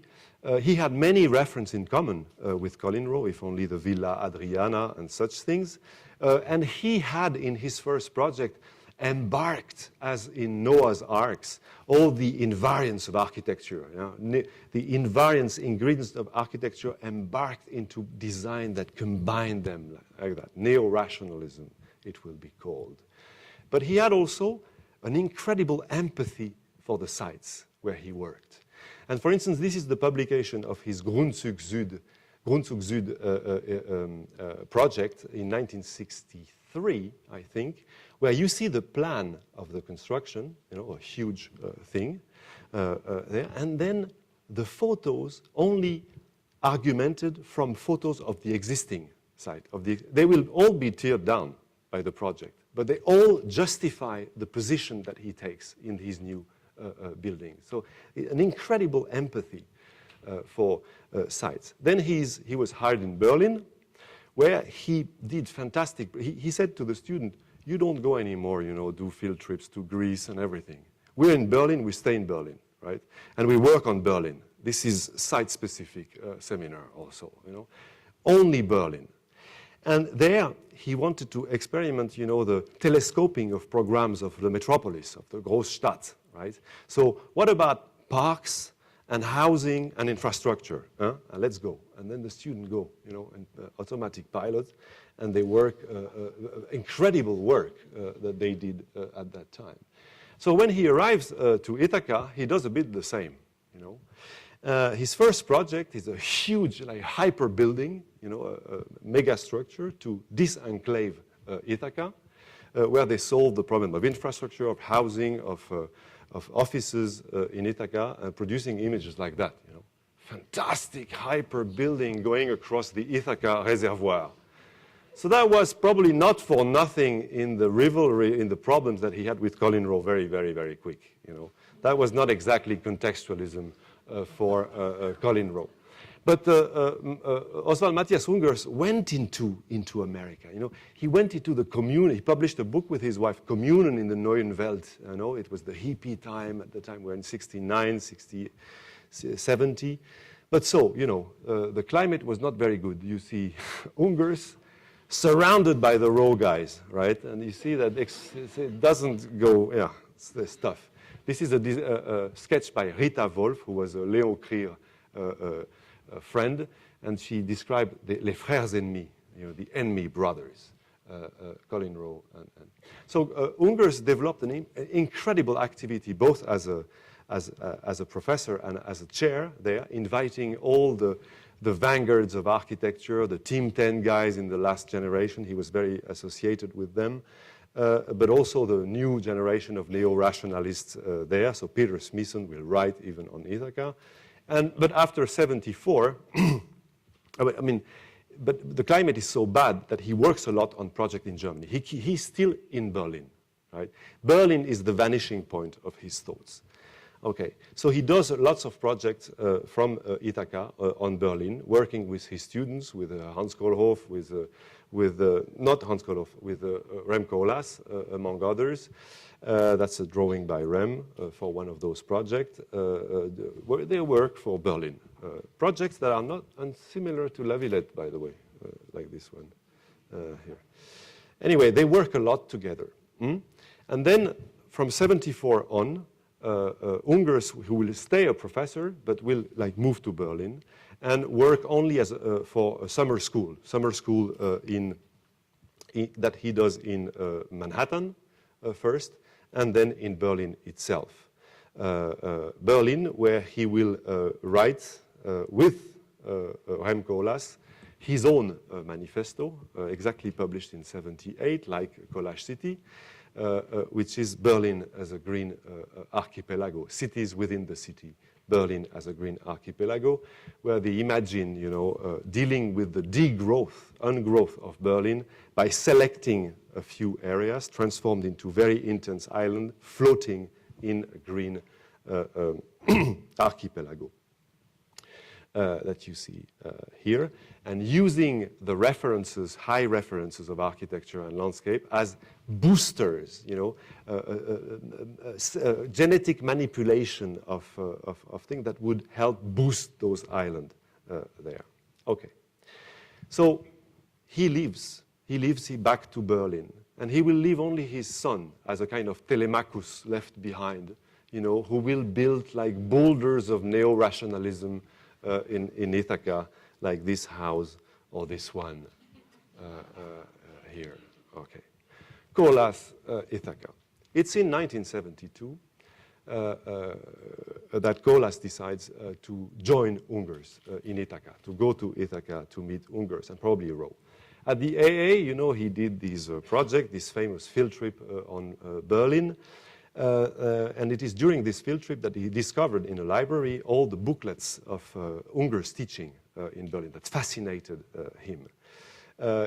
He had many references in common with Colin Rowe, if only the Villa Adriana and such things. And he had in his first project embarked, as in Noah's arks, all the invariants of architecture. The invariants, ingredients of architecture embarked into design that combined them like that. Neo-rationalism, it will be called. But he had also an incredible empathy for the sites where he worked. And for instance, this is the publication of his Grundzug Süd project in 1963, I think, where you see the plan of the construction, a huge thing there, and then the photos only argumented from photos of the existing site. They will all be teared down by the project, but they all justify the position that he takes in his new building. So an incredible empathy for sites. Then he was hired in Berlin, where he did fantastic. He said to the student, you don't go anymore, do field trips to Greece and everything. We're in Berlin, we stay in Berlin, right? And we work on Berlin. This is site-specific seminar also, Only Berlin. And there, he wanted to experiment, the telescoping of programs of the metropolis, of the Großstadt, right? So what about parks and housing and infrastructure? And let's go. And then the student go, and automatic pilot, and they work, incredible work that they did at that time. So when he arrives to Ithaca, he does a bit the same, His first project is a huge, hyper building, a mega structure to disenclave Ithaca, where they solve the problem of infrastructure, of housing, of offices in Ithaca, producing images like that, Fantastic hyper building going across the Ithaca reservoir. So that was probably not for nothing in the rivalry, in the problems that he had with Colin Rowe very, very, very quick. That was not exactly contextualism for Colin Rowe. But Oswald Matthias Ungers went into America. He went into the commune. He published a book with his wife, Kommunen in the Neuen Welt. It was the hippie time at the time. We're in 69, 70. But so, the climate was not very good. You see Ungers surrounded by the Rowe guys, right? And you see that it doesn't go, it's the stuff. This is a sketch by Rita Wolf, who was a Léon Krier friend, and she described les frères ennemis, the enemy brothers, Colin Rowe. So Ungers developed an incredible activity, both as a professor and as a chair there, inviting all the vanguards of architecture, the Team 10 guys in the last generation. He was very associated with them. But also the new generation of neo-rationalists there. So Peter Smithson will write even on Ithaca. But after 74, but the climate is so bad that he works a lot on project in Germany. He's still in Berlin, right? Berlin is the vanishing point of his thoughts. Okay, so he does lots of projects from Ithaca on Berlin, working with his students, with Hans Kohlhoff, not Hans Kohlhoff, with Rem Koolhaas, among others. That's a drawing by Rem for one of those projects. They work for Berlin. Projects that are not unsimilar to La Villette, by the way, like this one here. Anyway, they work a lot together. And then from 74 on, Ungers, who will stay a professor, but will like move to Berlin and work only as for a summer school that he does in Manhattan first, and then in Berlin itself. Berlin, where he will write with Rem Koolhaas his own manifesto, exactly published in 78, like Collage City, which is Berlin as a green archipelago, cities within the city, Berlin as a green archipelago, where they imagine, dealing with the degrowth, ungrowth of Berlin by selecting a few areas transformed into very intense island floating in a green archipelago that you see here, and using the references, high references of architecture and landscape as boosters, genetic manipulation of things that would help boost those islands there. Okay, so he leaves back to Berlin, and he will leave only his son as a kind of Telemachus left behind, who will build like boulders of neo-rationalism in Ithaca, like this house or this one here. Okay. Koolhaas, Ithaca. It's in 1972 that Koolhaas decides to join Ungers in Ithaca, to go to Ithaca to meet Ungers and probably row. At the AA, he did this project, this famous field trip on Berlin. And it is during this field trip that he discovered in a library all the booklets of Ungers' teaching in Berlin that fascinated him.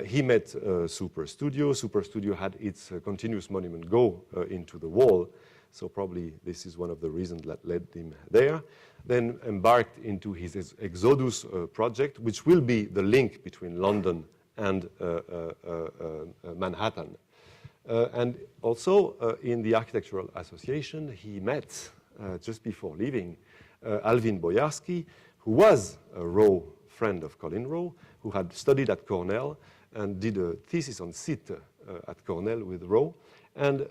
He met Superstudio. Superstudio had its continuous monument go into the wall, so probably this is one of the reasons that led him there. Then embarked into his Exodus project, which will be the link between London and Manhattan. And also in the Architectural Association, he met, just before leaving, Alvin Boyarsky, who was a Rowe friend of Colin Rowe, who had studied at Cornell and did a thesis on site at Cornell with Rowe. And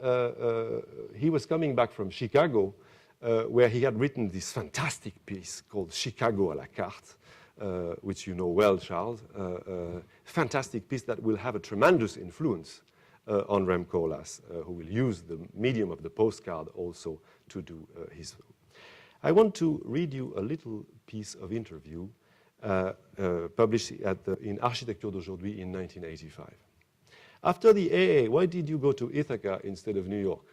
he was coming back from Chicago, where he had written this fantastic piece called Chicago à la carte, which you know well, Charles. Fantastic piece that will have a tremendous influence on Rem Koolhaas, who will use the medium of the postcard also to do his film. I want to read you a little piece of interview published in Architecture d'Aujourd'hui in 1985. After the AA, why did you go to Ithaca instead of New York?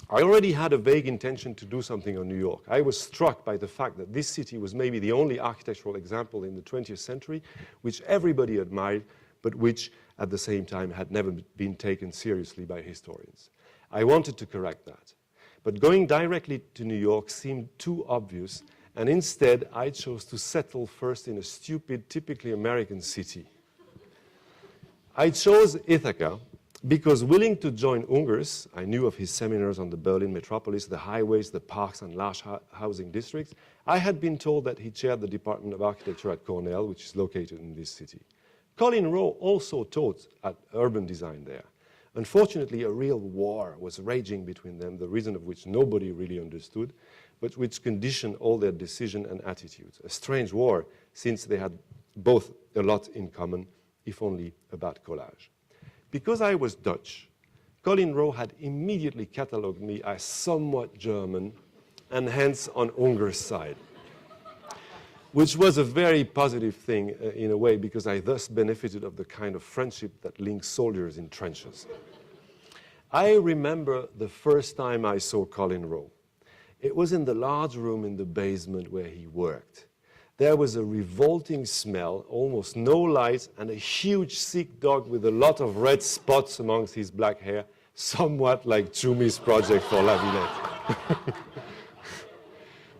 I already had a vague intention to do something on New York. I was struck by the fact that this city was maybe the only architectural example in the 20th century which everybody admired, but which at the same time had never been taken seriously by historians. I wanted to correct that. But going directly to New York seemed too obvious, and instead I chose to settle first in a stupid, typically American city. I chose Ithaca because, willing to join Ungers, I knew of his seminars on the Berlin metropolis, the highways, the parks, and large housing districts. I had been told that he chaired the Department of Architecture at Cornell, which is located in this city. Colin Rowe also taught at urban design there. Unfortunately, a real war was raging between them, the reason of which nobody really understood, but which conditioned all their decision and attitudes. A strange war, since they had both a lot in common, if only about collage. Because I was Dutch, Colin Rowe had immediately catalogued me as somewhat German and hence on Ungers' side, which was a very positive thing in a way, because I thus benefited of the kind of friendship that links soldiers in trenches. I remember the first time I saw Colin Rowe. It was in the large room in the basement where he worked. There was a revolting smell, almost no light, and a huge sick dog with a lot of red spots amongst his black hair, somewhat like Tschumy's project for La Villette.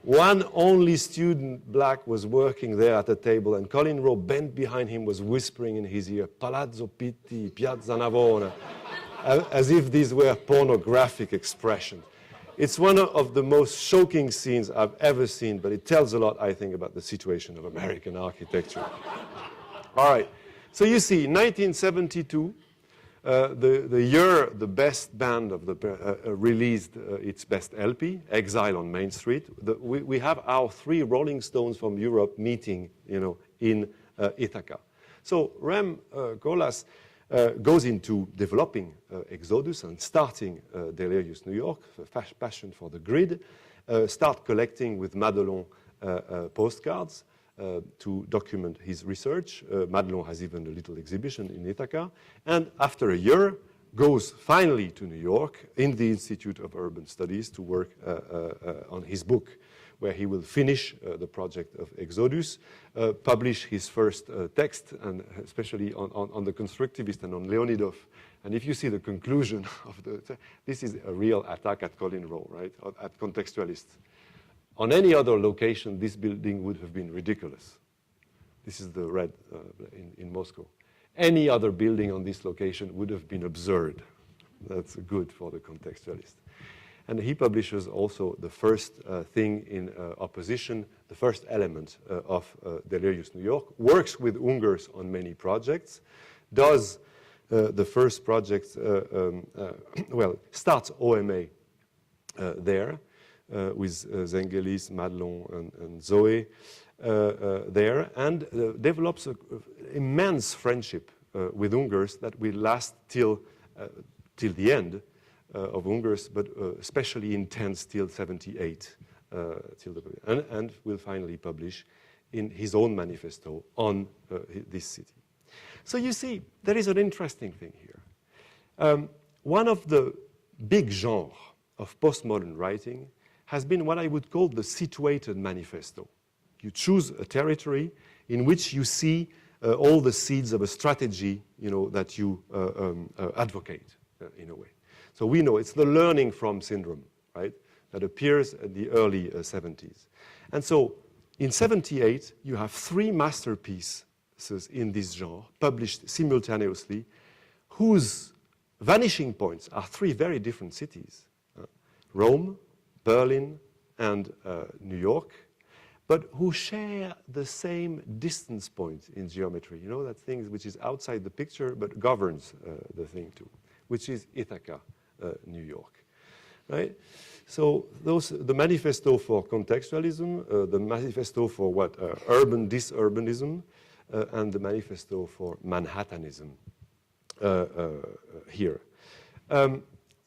One only student, black, was working there at the table, and Colin Rowe, bent behind him, was whispering in his ear, Palazzo Pitti, Piazza Navona, as if these were pornographic expressions. It's one of the most shocking scenes I've ever seen, but it tells a lot, I think, about the situation of American architecture. All right, so you see, 1972, The year the best band of the released its best LP, Exile on Main Street. We have our 3 Rolling Stones from Europe meeting, in Ithaca. So Rem Koolhaas goes into developing Exodus and starting Delirious New York, passion for the grid, start collecting with Madelon postcards to document his research. Madelon has even a little exhibition in Ithaca. And after a year, goes finally to New York in the Institute of Urban Studies to work on his book, where he will finish the project of Exodus, publish his first text, and especially on the constructivist and on Leonidov. And if you see the conclusion of this is a real attack at Colin Rowe, right, at contextualists. On any other location, this building would have been ridiculous. This is the red in Moscow. Any other building on this location would have been absurd. That's good for the contextualist. And he publishes also the first thing in opposition, the first element of Delirious New York, works with Ungers on many projects, does the first project, starts OMA there with Zengelis, Madelon, and Zoe there, and develops an immense friendship with Ungers that will last till the end of Ungers, but especially intense till 78, and will finally publish in his own manifesto on this city. So you see, there is an interesting thing here. One of the big genres of postmodern writing has been what I would call the situated manifesto. You choose a territory in which you see all the seeds of a strategy, that you advocate in a way. So we know it's the learning from syndrome, right, that appears in the early 70s. And so in 78, you have 3 masterpieces in this genre published simultaneously, whose vanishing points are 3 very different cities, Rome, Berlin, and New York, but who share the same distance point in geometry. That thing which is outside the picture but governs the thing too, which is Ithaca, New York, right? So the manifesto for contextualism, the manifesto for urban disurbanism, and the manifesto for Manhattanism here.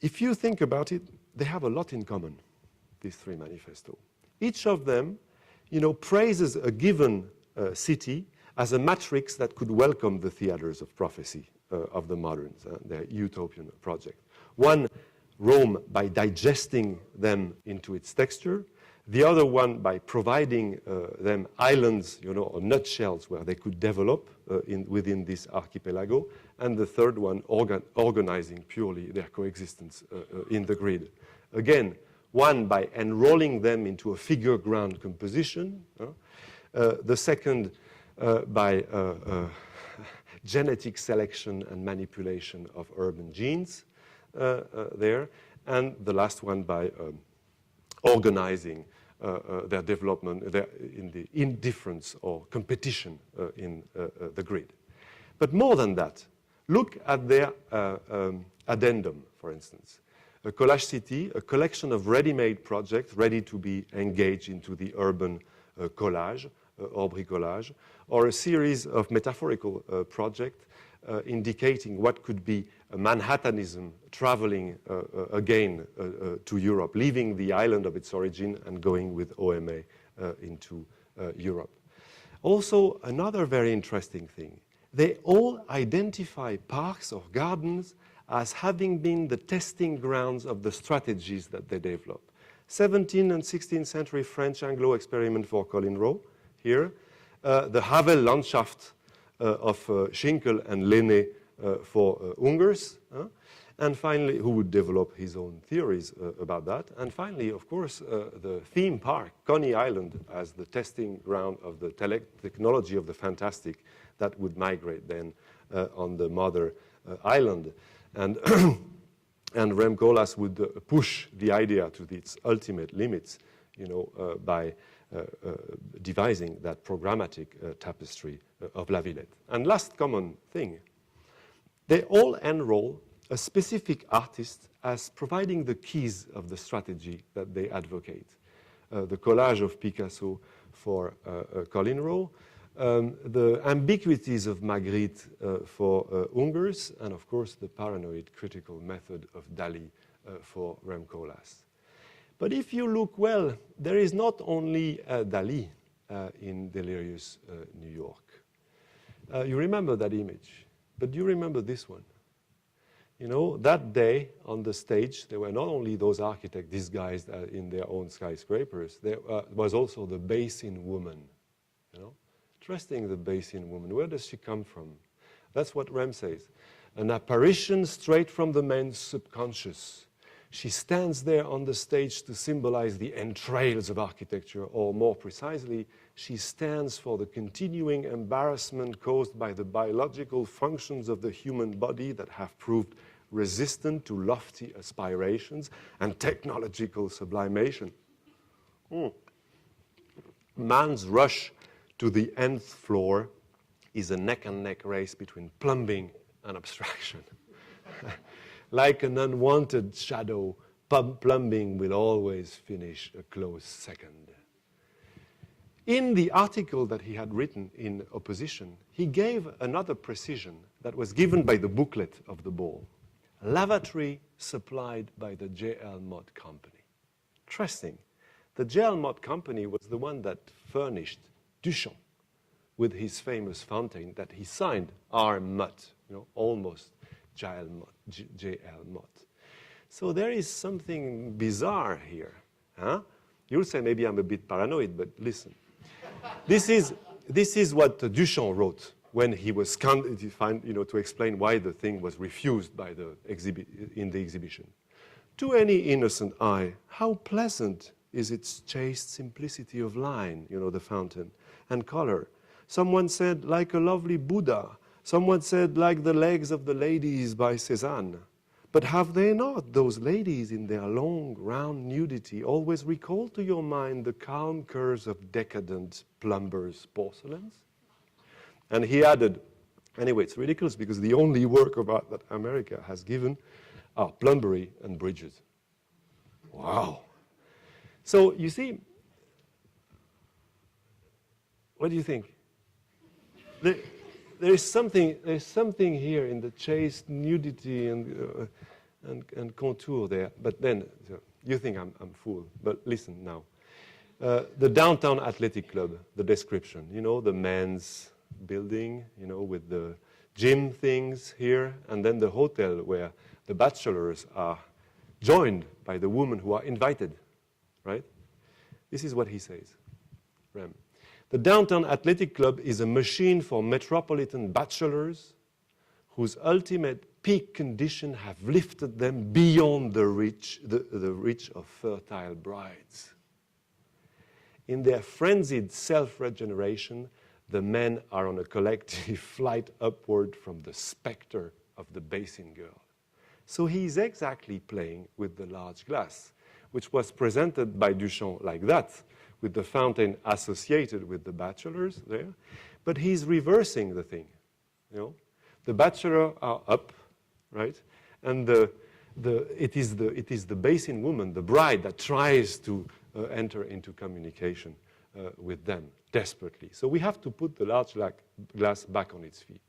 If you think about it, they have a lot in common, these 3 manifestos. Each of them, praises a given city as a matrix that could welcome the theaters of prophecy of the moderns, their utopian project. One, Rome, by digesting them into its texture. The other one, by providing them islands, or nutshells where they could develop within this archipelago. And the third one, organizing purely their coexistence in the grid. Again, one, by enrolling them into a figure ground composition. The second, by genetic selection and manipulation of urban genes there. And the last one, by organizing their development in the indifference or competition in the grid. But more than that, look at their addendum, for instance. A collage city, a collection of ready-made projects ready to be engaged into the urban collage or bricolage, or a series of metaphorical projects indicating what could be a Manhattanism traveling again to Europe, leaving the island of its origin and going with OMA into Europe. Also, another very interesting thing, they all identify parks or gardens as having been the testing grounds of the strategies that they develop. 17th and 16th century French Anglo experiment for Colin Rowe here, the Havel Landschaft of Schinkel and Lenné for Ungers, and finally, who would develop his own theories about that. And finally, of course, the theme park, Coney Island, as the testing ground of the technology of the fantastic that would migrate then on the mother island. And, and Rem Koolhaas would push the idea to its ultimate limits, by devising that programmatic tapestry of La Villette. And last common thing, they all enroll a specific artist as providing the keys of the strategy that they advocate. The collage of Picasso for Colin Rowe, the ambiguities of Magritte for Ungers, and of course the paranoid critical method of Dali for Rem Koolhaas. But if you look well, there is not only Dali in Delirious New York. You remember that image, but do you remember this one? You know, that day on the stage, there were not only those architects disguised in their own skyscrapers, there was also the basin woman, you know. Interesting, the basin woman. Where does she come from? That's what Rem says. An apparition straight from the man's subconscious. She stands there on the stage to symbolize the entrails of architecture, or more precisely, she stands for the continuing embarrassment caused by the biological functions of the human body that have proved resistant to lofty aspirations and technological sublimation. Man's rush to the nth floor is a neck-and-neck race between plumbing and abstraction. Like an unwanted shadow, plumbing will always finish a close second. In the article that he had written in opposition, he gave another precision that was given by the booklet of the ball. Lavatory supplied by the J.L. Mott Company. Interesting. The J.L. Mott Company was the one that furnished Duchamp with his famous fountain that he signed R. Mott, you know, almost J.L. Mott. So there is something bizarre here. Huh? You'll say maybe I'm a bit paranoid, but listen. This is what Duchamp wrote when he was to explain why the thing was refused by in the exhibition. To any innocent eye, how pleasant is its chaste simplicity of line, you know, the fountain, and color. Someone said, like a lovely Buddha. Someone said, like the legs of the ladies by Cézanne. But have they not, those ladies in their long, round nudity, always recalled to your mind the calm curves of decadent plumbers' porcelains? And he added, anyway, it's ridiculous because the only work of art that America has given are plumbery and bridges. Wow. So, you see, what do you think? There's something here in the chaste nudity and contour there. But then, you think I'm fool. But listen now. The Downtown Athletic Club, the description, you know, the men's building, you know, with the gym things here, and then the hotel where the bachelors are joined by the women who are invited, right? This is what he says, Rem. The Downtown Athletic Club is a machine for metropolitan bachelors whose ultimate peak condition have lifted them beyond the reach of fertile brides. In their frenzied self-regeneration, the men are on a collective flight upward from the specter of the basin girl. So he's exactly playing with the large glass, which was presented by Duchamp like that, with the fountain associated with the bachelors there. But he's reversing the thing, you know. The bachelors are up, right? And it is the basin woman, the bride, that tries to enter into communication with them desperately. So we have to put the large glass back on its feet.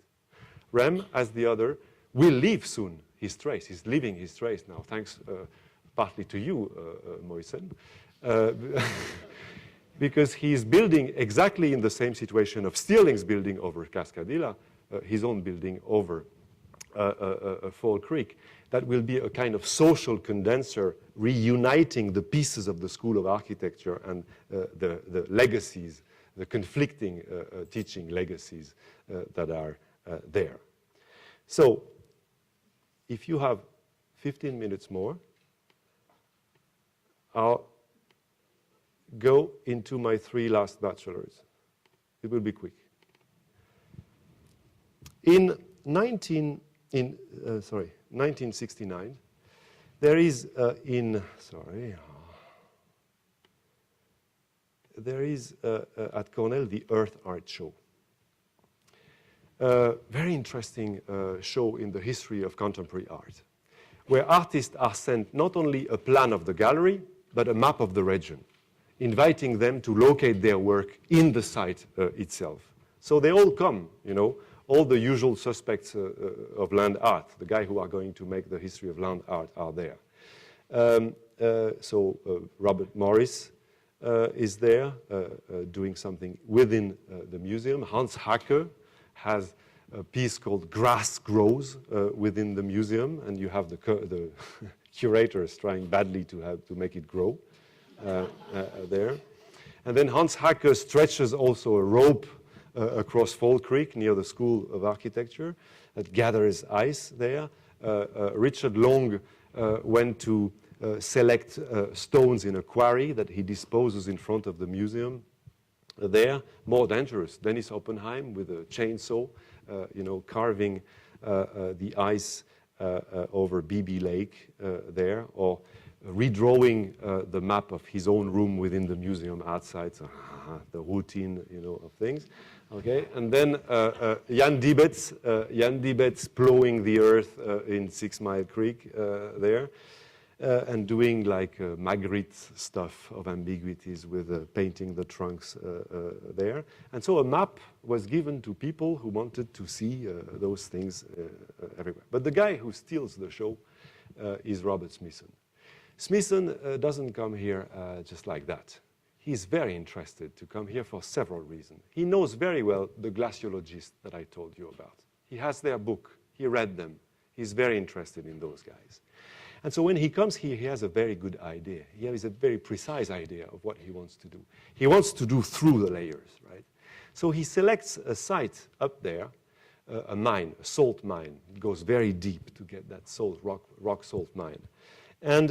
Rem, as the other, will leave soon his trace. He's leaving his trace now, thanks partly to you, Moisen, because he's building exactly in the same situation of Stirling's building over Cascadilla, his own building over Fall Creek. That will be a kind of social condenser reuniting the pieces of the School of Architecture and the legacies, the conflicting teaching legacies that are there. So, if you have 15 minutes more, I'll go into my 3 last bachelors. It will be quick. In 1969, there is at Cornell the Earth Art Show. very interesting show in the history of contemporary art, where artists are sent not only a plan of the gallery, but a map of the region, inviting them to locate their work in the site itself. So they all come, you know, all the usual suspects of land art, the guy who are going to make the history of land art are there. Robert Morris is there doing something within the museum. Hans Hacker has a piece called Grass Grows within the museum, and you have the curators trying badly to make it grow there. And then Hans Hacker stretches also a rope across Fall Creek near the School of Architecture that gathers ice there. Richard Long went to select stones in a quarry that he disposes in front of the museum there. More dangerous, Dennis Oppenheim with a chainsaw, you know, carving the ice over Beebe Lake there, or redrawing the map of his own room within the museum outside, so the routine, you know, of things. Okay, and then Jan Dibetz plowing the earth in 6 Mile Creek there, and doing like Magritte stuff of ambiguities with painting the trunks there. And so a map was given to people who wanted to see those things everywhere. But the guy who steals the show is Robert Smithson. Smithson doesn't come here just like that. He's very interested to come here for several reasons. He knows very well the glaciologists that I told you about. He has their book. He read them. He's very interested in those guys. And so when he comes here, he has a very good idea. He has a very precise idea of what he wants to do. He wants to do through the layers, right? So he selects a site up there, a mine, a salt mine. It goes very deep to get that rock salt mine. And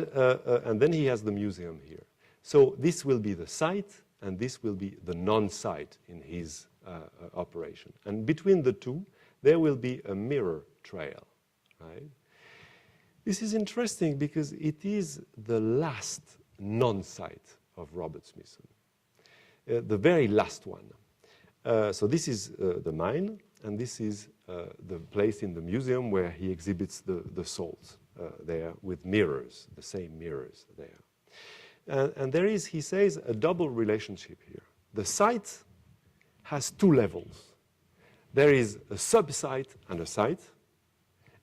then he has the museum here. So this will be the site, and this will be the non-site in his operation. And between the two, there will be a mirror trail, right? This is interesting because it is the last non-site of Robert Smithson, the very last one. So this is the mine, and this is the place in the museum where he exhibits the salts there with mirrors, the same mirrors there. And there is, he says, a double relationship here. The site has 2 levels. There is a sub-site and a site.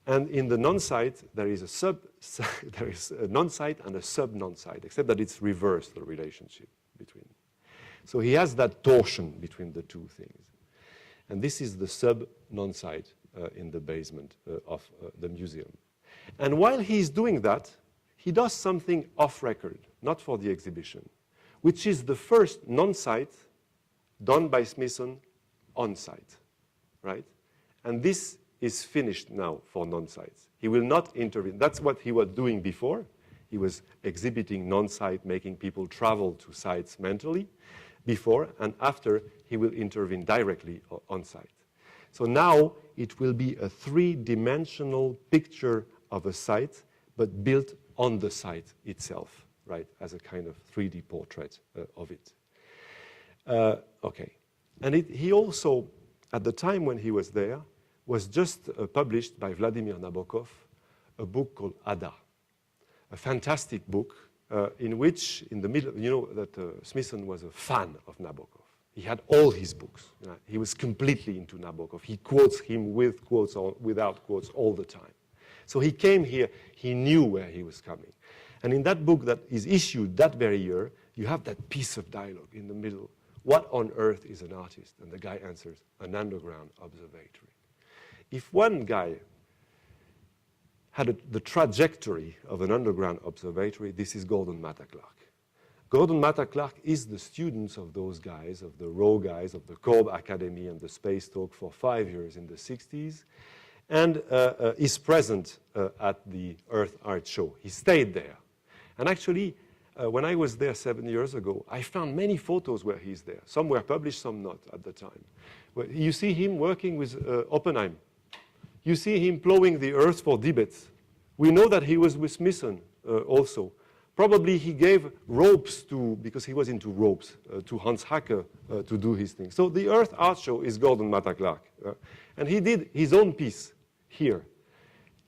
And in the non-site, there is a non-site and a sub-non-site, except that it's reversed, the relationship between them. So he has that torsion between the two things. And this is the sub-non-site in the basement of the museum. And while he's doing that, he does something off-record, not for the exhibition, which is the first non-site done by Smithson on-site, right? And this is finished now for non-sites. He will not intervene. That's what he was doing before. He was exhibiting non-site, making people travel to sites mentally before, and after he will intervene directly on-site. So now it will be a 3-dimensional picture of a site, but built on the site itself, right, as a kind of 3D portrait of it. Okay. And he also, at the time when he was there, was just published by Vladimir Nabokov, a book called Ada, a fantastic book in which, in the middle, you know that Smithson was a fan of Nabokov. He had all his books. He was completely into Nabokov. He quotes him with quotes or without quotes all the time. So he came here, he knew where he was coming. And in that book that is issued that very year, you have that piece of dialogue in the middle. What on earth is an artist? And the guy answers, an underground observatory. If one guy had the trajectory of an underground observatory, this is Gordon Matta Clark. Gordon Matta Clark is the students of those guys, of the Rowe guys, of the Korb Academy and the Space Talk for 5 years in the 60s, and is present at the Earth Art Show. He stayed there. And actually, when I was there 7 years ago, I found many photos where he's there. Some were published, some not at the time. You see him working with Oppenheim. You see him plowing the earth for Dibetz. We know that he was with Smithson also, Probably he gave ropes because he was into ropes, to Hans Hacker to do his thing. So the Earth Art Show is Gordon Matta Clark. And he did his own piece here,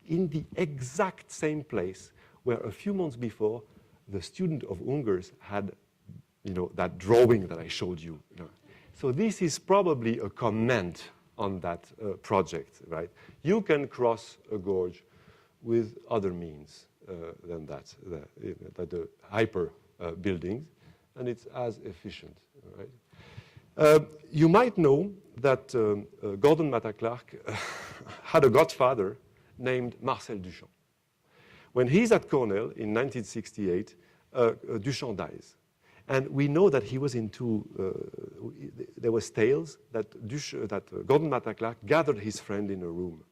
in the exact same place where a few months before, the student of Ungers had, that drawing that I showed you. So this is probably a comment on that project, right? You can cross a gorge with other means than that, the hyper buildings, and it's as efficient, right? You might know that Gordon Matta Clark had a godfather named Marcel Duchamp. When he's at Cornell in 1968, Duchamp dies. And we know that he was into, there was tales that Gordon Matta Clark gathered his friend in a room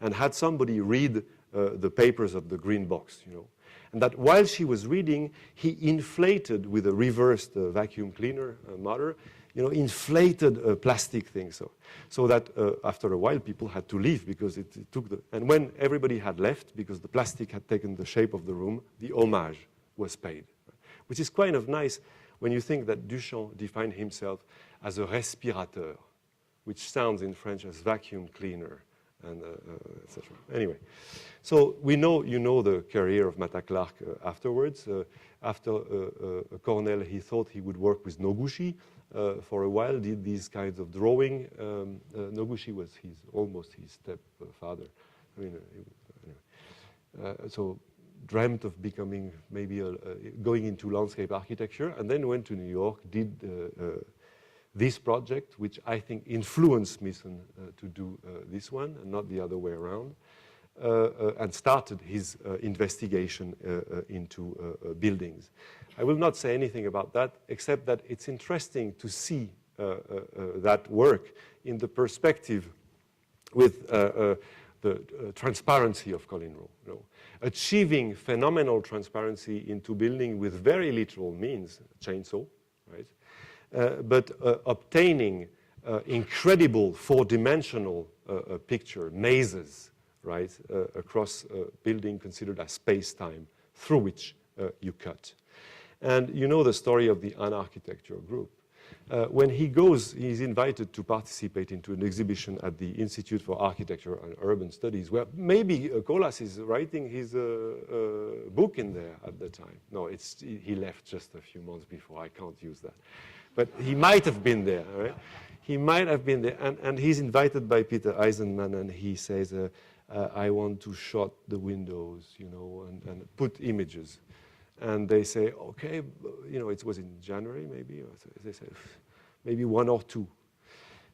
and had somebody read the papers of the green box, And that while she was reading, he inflated with a reversed vacuum cleaner motor, inflated a plastic thing. So that after a while, people had to leave because it took and when everybody had left, because the plastic had taken the shape of the room, the homage was paid. Which is kind of nice when you think that Duchamp defined himself as a respirateur, which sounds in French as vacuum cleaner, and etc. Anyway, so we know, the career of Matta Clark afterwards. After Cornell, he thought he would work with Noguchi for a while, did these kinds of drawing. Noguchi was almost his stepfather. So dreamt of becoming maybe going into landscape architecture, and then went to New York, did this project, which I think influenced Misson to do this one, and not the other way around, and started his investigation into buildings. I will not say anything about that, except that it's interesting to see that work in the perspective with the transparency of Colin Rowe. Achieving phenomenal transparency into building with very literal means, chainsaw, right? But obtaining incredible four-dimensional picture, mazes, right, across a building considered as space-time through which you cut. And you know the story of the Architecture group. When he goes, he's invited to participate into an exhibition at the Institute for Architecture and Urban Studies, where maybe Colas is writing his book in there at the time. No, he left just a few months before. I can't use that. But he might have been there, right? He might have been there. And he's invited by Peter Eisenman, and he says, I want to shot the windows, and put images. And they say, okay, it was in January maybe. Or they say, maybe one or two.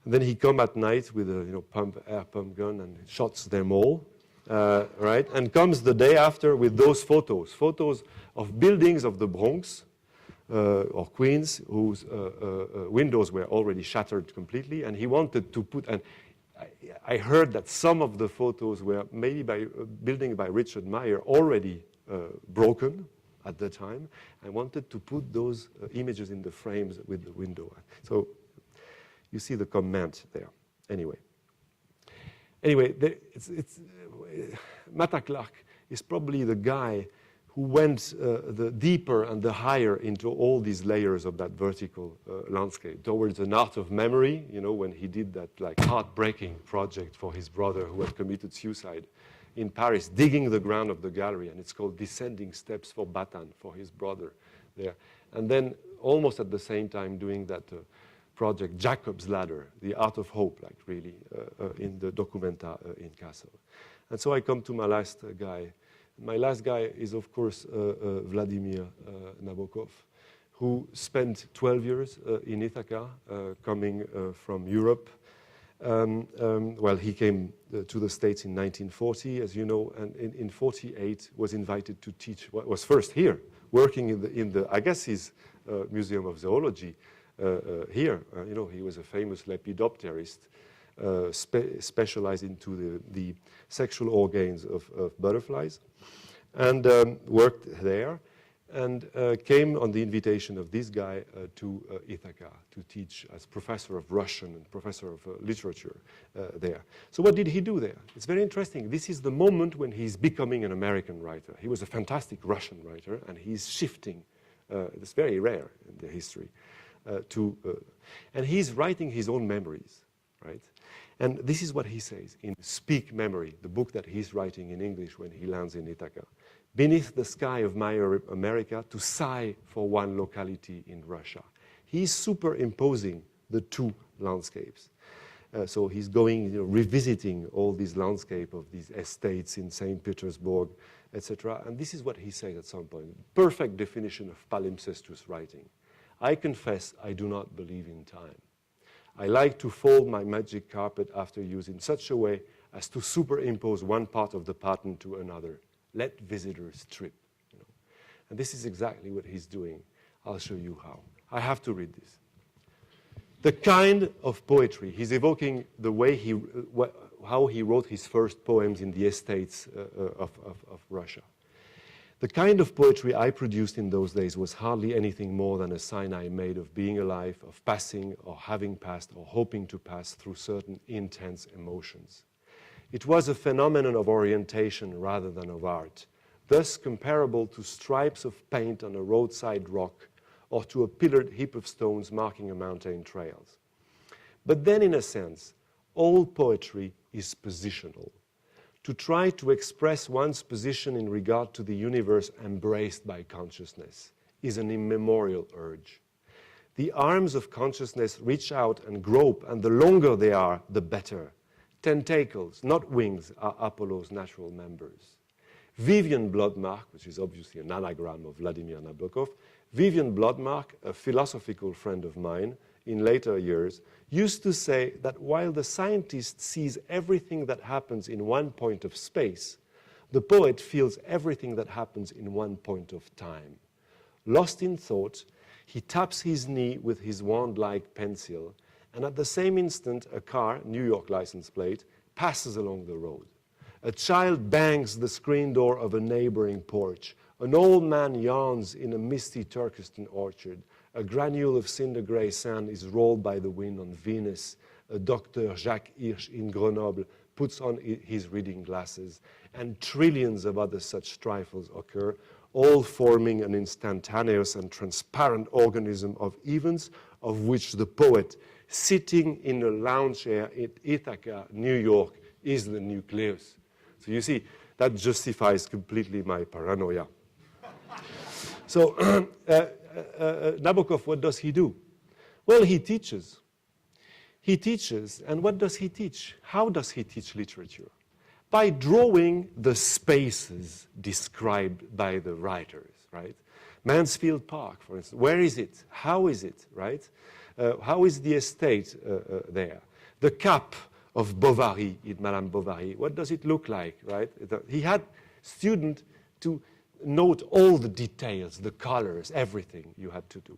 And then he come at night with a air pump gun and shots them all, right? And comes the day after with those photos of buildings of the Bronx or Queens whose windows were already shattered completely. And he wanted to put, and I heard that some of the photos were maybe by building by Richard Meyer already broken at the time. I wanted to put those images in the frames with the window. So you see the comment there. Anyway, Matta Clark is probably the guy who went the deeper and the higher into all these layers of that vertical landscape towards an art of memory, when he did that heartbreaking project for his brother who had committed suicide in Paris, digging the ground of the gallery, and it's called Descending Steps for Batan, for his brother there. And then almost at the same time doing that project, Jacob's Ladder, the art of hope, really, in the Documenta in Kassel. And so I come to my last guy. My last guy is, of course, Vladimir Nabokov, who spent 12 years in Ithaca, coming from Europe. He came to the States in 1940, as you know, and in 1948 was invited to teach what was first here, working in the I guess his Museum of Zoology here. He was a famous lepidopterist, specialized into the sexual organs of butterflies, and worked there. and came on the invitation of this guy to Ithaca to teach as professor of Russian and professor of literature there. So what did he do there? It's very interesting. This is the moment when he's becoming an American writer. He was a fantastic Russian writer, and he's shifting. It's very rare in the history. And he's writing his own memories, right? And this is what he says in Speak Memory, the book that he's writing in English when he lands in Ithaca. Beneath the sky of my America, to sigh for one locality in Russia. He's superimposing the two landscapes. So he's going, revisiting all these landscape of these estates in St. Petersburg, etc. And this is what he says at some point. Perfect definition of palimpsestuous writing. I confess I do not believe in time. I like to fold my magic carpet after use in such a way as to superimpose one part of the pattern to another. Let visitors trip. And this is exactly what he's doing. I'll show you how. I have to read this. The kind of poetry, he's evoking the way how he wrote his first poems in the estates of Russia. The kind of poetry I produced in those days was hardly anything more than a sign I made of being alive, of passing or having passed or hoping to pass through certain intense emotions. It was a phenomenon of orientation rather than of art, thus comparable to stripes of paint on a roadside rock or to a pillared heap of stones marking a mountain trails. But then, in a sense, all poetry is positional. To try to express one's position in regard to the universe embraced by consciousness is an immemorial urge. The arms of consciousness reach out and grope, and the longer they are, the better. Tentacles, not wings, are Apollo's natural members. Vivian Bloodmark, which is obviously an anagram of Vladimir Nabokov, Vivian Bloodmark, a philosophical friend of mine in later years, used to say that while the scientist sees everything that happens in one point of space, the poet feels everything that happens in one point of time. Lost in thought, he taps his knee with his wand-like pencil, and at the same instant, a car, New York license plate, passes along the road. A child bangs the screen door of a neighboring porch. An old man yawns in a misty Turkestan orchard. A granule of cinder-gray sand is rolled by the wind on Venus. A Dr. Jacques Hirsch in Grenoble puts on his reading glasses. And trillions of other such trifles occur, all forming an instantaneous and transparent organism of events of which the poet, sitting in a lounge chair at Ithaca, New York, is the nucleus. So you see, that justifies completely my paranoia. So Nabokov, what does he do? Well, he teaches. He teaches, and what does he teach? How does he teach literature? By drawing the spaces described by the writers, right? Mansfield Park, for instance. Where is it? How is it, right? How is the estate there? The cap of Bovary in Madame Bovary, what does it look like, right? He had students to note all the details, the colors, everything you had to do.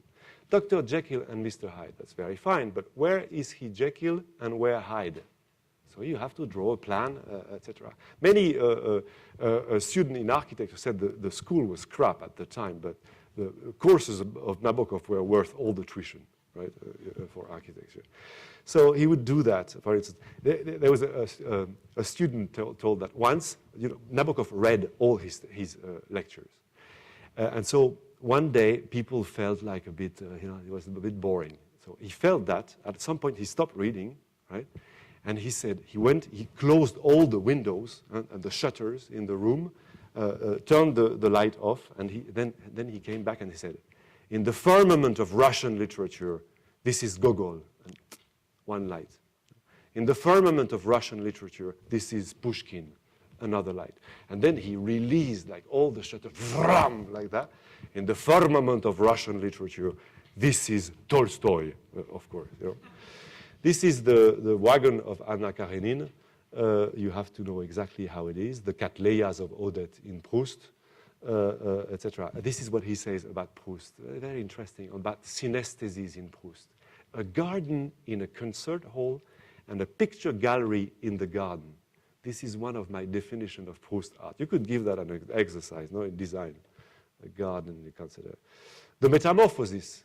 Dr. Jekyll and Mr. Hyde, that's very fine, but where is he Jekyll and where Hyde? So you have to draw a plan, etc. Many students in architecture said the school was crap at the time, but the courses of Nabokov were worth all the tuition, right, for architecture. So he would do that. For instance, there was a student told that once, Nabokov read all his lectures. And so one day, people felt like a bit, it was a bit boring. So he felt that. At some point, he stopped reading, right? And he said, he closed all the windows and the shutters in the room, turned the light off, and then he came back and he said, in the firmament of Russian literature, this is Gogol, and one light. In the firmament of Russian literature, this is Pushkin, another light. And then he released like all the shutters, vroom, like that. In the firmament of Russian literature, this is Tolstoy, of course. This is the wagon of Anna Karenine. You have to know exactly how it is. The Cattleyas of Odette in Proust, etc. This is what he says about Proust. Very interesting, about synestheses in Proust. A garden in a concert hall and a picture gallery in the garden. This is one of my definitions of Proust art. You could give that an exercise, no, in design. a garden, you consider. The Metamorphosis,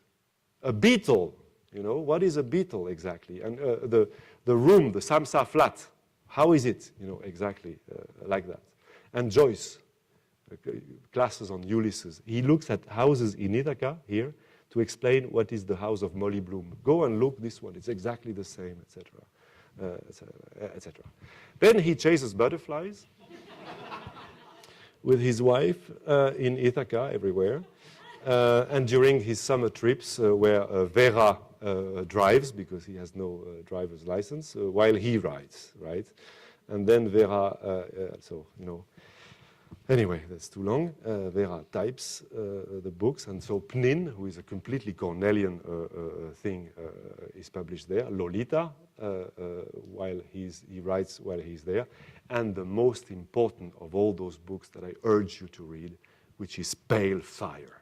a beetle, you know, what is a beetle exactly? And the room, the Samsa flat, how is it, you know, exactly like that? And Joyce, classes on Ulysses. He looks at houses in Ithaca here to explain what is the house of Molly Bloom. Go and look this one, it's exactly the same, etc., etc. Then he chases butterflies with his wife in Ithaca everywhere. And during his summer trips where Vera drives, because he has no driver's license, while he rides, right? And then Vera, so, you know, anyway, that's too long. Vera types the books, and so Pnin, who is a completely Cornellian thing, is published there. Lolita, while he writes while he's there. And the most important of all those books that I urge you to read, which is Pale Fire.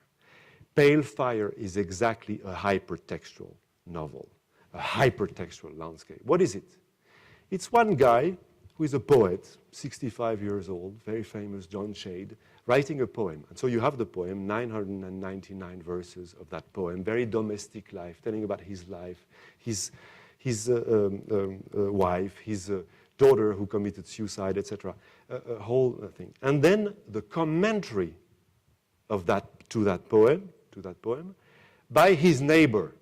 Pale Fire is exactly a hypertextual novel, a hypertextual landscape. What is it? It's one guy who is a poet, 65 years old, very famous, John Shade, writing a poem. And so you have the poem, 999 verses of that poem, very domestic life, telling about his life, his wife, his daughter who committed suicide, etc. A whole thing. And then the commentary of that to that poem, by his neighbor,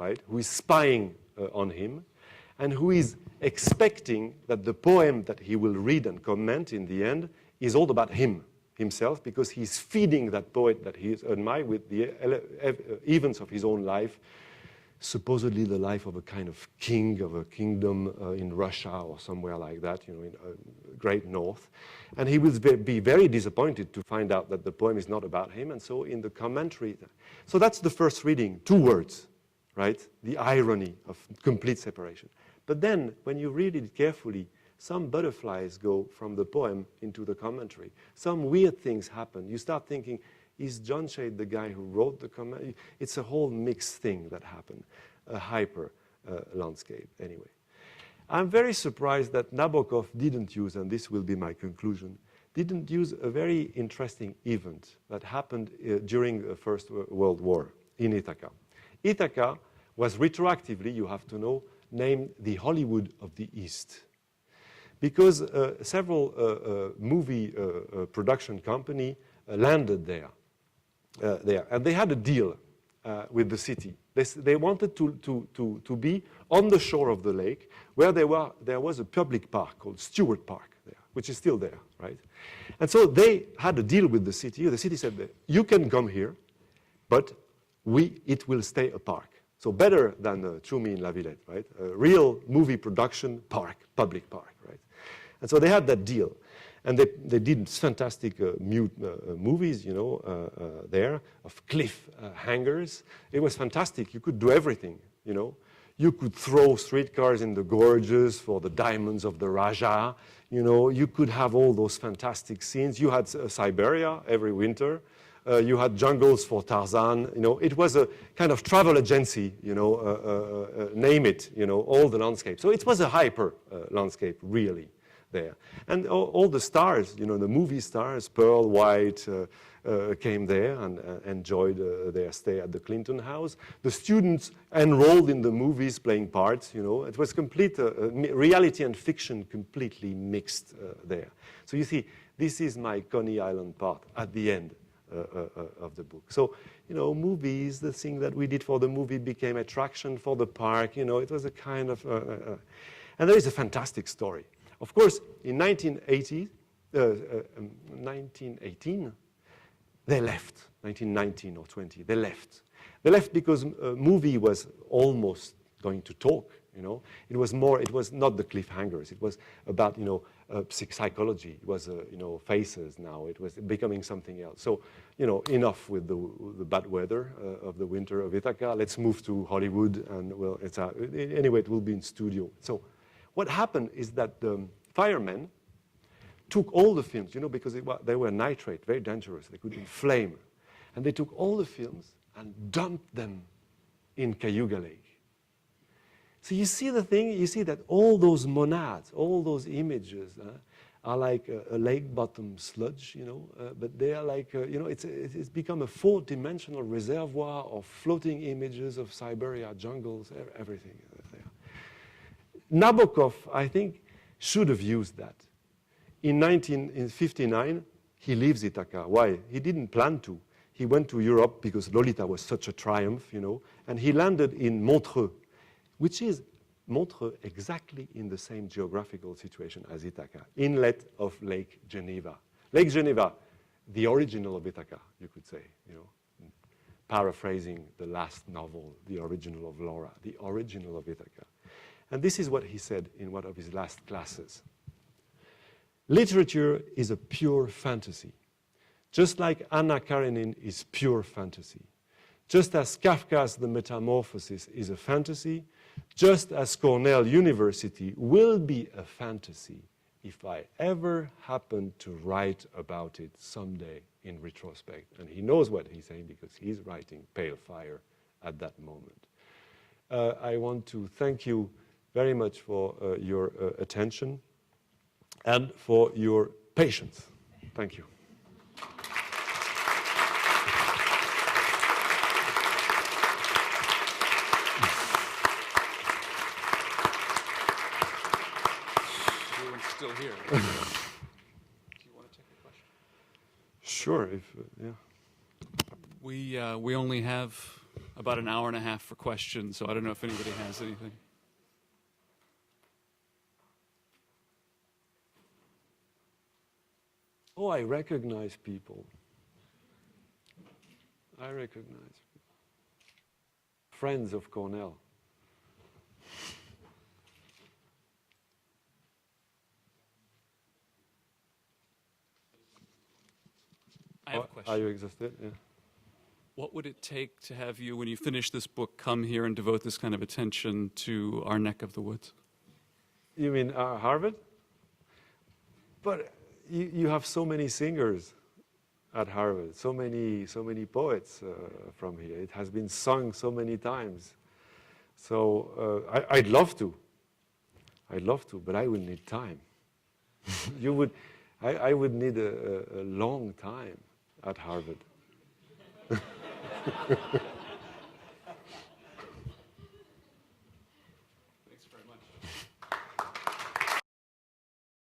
right, who is spying on him, and who is expecting that the poem that he will read and comment in the end is all about himself, because he's feeding that poet that he admires with the events of his own life, supposedly the life of a kind of king of a kingdom in Russia or somewhere like that, you know, in great north. And he will be very disappointed to find out that the poem is not about him. And so in the commentary, so that's the first reading, 2 words, right? The irony of complete separation. But then when you read it carefully, some butterflies go from the poem into the commentary. Some weird things happen. You start thinking, is John Shade the guy who wrote the comment? It's a whole mixed thing that happened, a hyper landscape anyway. I'm very surprised that Nabokov didn't use, and this will be my conclusion, didn't use a very interesting event that happened during the First World War in Ithaca. Ithaca was retroactively, you have to know, named the Hollywood of the East, because several movie production company landed there. And they had a deal with the city. They wanted to be on the shore of the lake, where there was a public park called Stewart Park there, which is still there, right? And so they had a deal with the city. The city said, you can come here, but it will stay a park. So better than Chumi in La Villette, right? A real movie production park, public park, right? And so they had that deal. And they did fantastic movies, you know, there, of cliff hangers. It was fantastic. You could do everything, you know. You could throw streetcars in the gorges for the diamonds of the Raja. You know, you could have all those fantastic scenes. You had Siberia every winter. You had jungles for Tarzan. You know, it was a kind of travel agency, you know, name it, you know, all the landscape. So it was a hyper landscape, really. There. And all the stars, you know, the movie stars, Pearl White came there and enjoyed their stay at the Clinton House. The students enrolled in the movies playing parts, you know. It was complete, reality and fiction completely mixed there. So you see, this is my Coney Island part at the end of the book. So, you know, movies, the thing that we did for the movie became attraction for the park, you know, it was a kind of, and there is a fantastic story. Of course, in 1918, they left. 1919 or 20, they left. They left because a movie was almost going to talk, you know. It was not the cliffhangers. It was about, you know, psychology. It was, you know, faces now. It was becoming something else. So, you know, enough with the bad weather of the winter of Ithaca. Let's move to Hollywood, and, well, anyway, it will be in studio. So, what happened is that the firemen took all the films, you know, because they were nitrate, very dangerous. They could inflame. And they took all the films and dumped them in Cayuga Lake. So you see the thing, you see that all those monads, all those images are like a lake bottom sludge, but they are like, it's become a 4-dimensional reservoir of floating images of Siberia jungles, everything. Nabokov, I think, should have used that. In 1959, he leaves Ithaca. Why? He didn't plan to. He went to Europe because Lolita was such a triumph, and he landed in Montreux, which is Montreux exactly in the same geographical situation as Ithaca, inlet of Lake Geneva. Lake Geneva, the original of Ithaca, you could say, paraphrasing the last novel, The Original of Laura, the original of Ithaca. And this is what he said in one of his last classes. Literature is a pure fantasy, just like Anna Karenine is pure fantasy. Just as Kafka's The Metamorphosis is a fantasy, just as Cornell University will be a fantasy if I ever happen to write about it someday in retrospect. And he knows what he's saying because he's writing Pale Fire at that moment. I want to thank you very much for your attention and for your patience. Thank you. Everyone's still here. Do you want to take a question? Sure. Yeah. We only have about an hour and a half for questions, so I don't know if anybody has anything. Oh, I recognize people. I recognize people. Friends of Cornell. I have a question. Are you exhausted? Yeah. What would it take to have you, when you finish this book, come here and devote this kind of attention to our neck of the woods? You mean Harvard? But you have so many singers at Harvard, so many poets from here. It has been sung so many times. So I'd love to, but I will need time. I would need a long time at Harvard.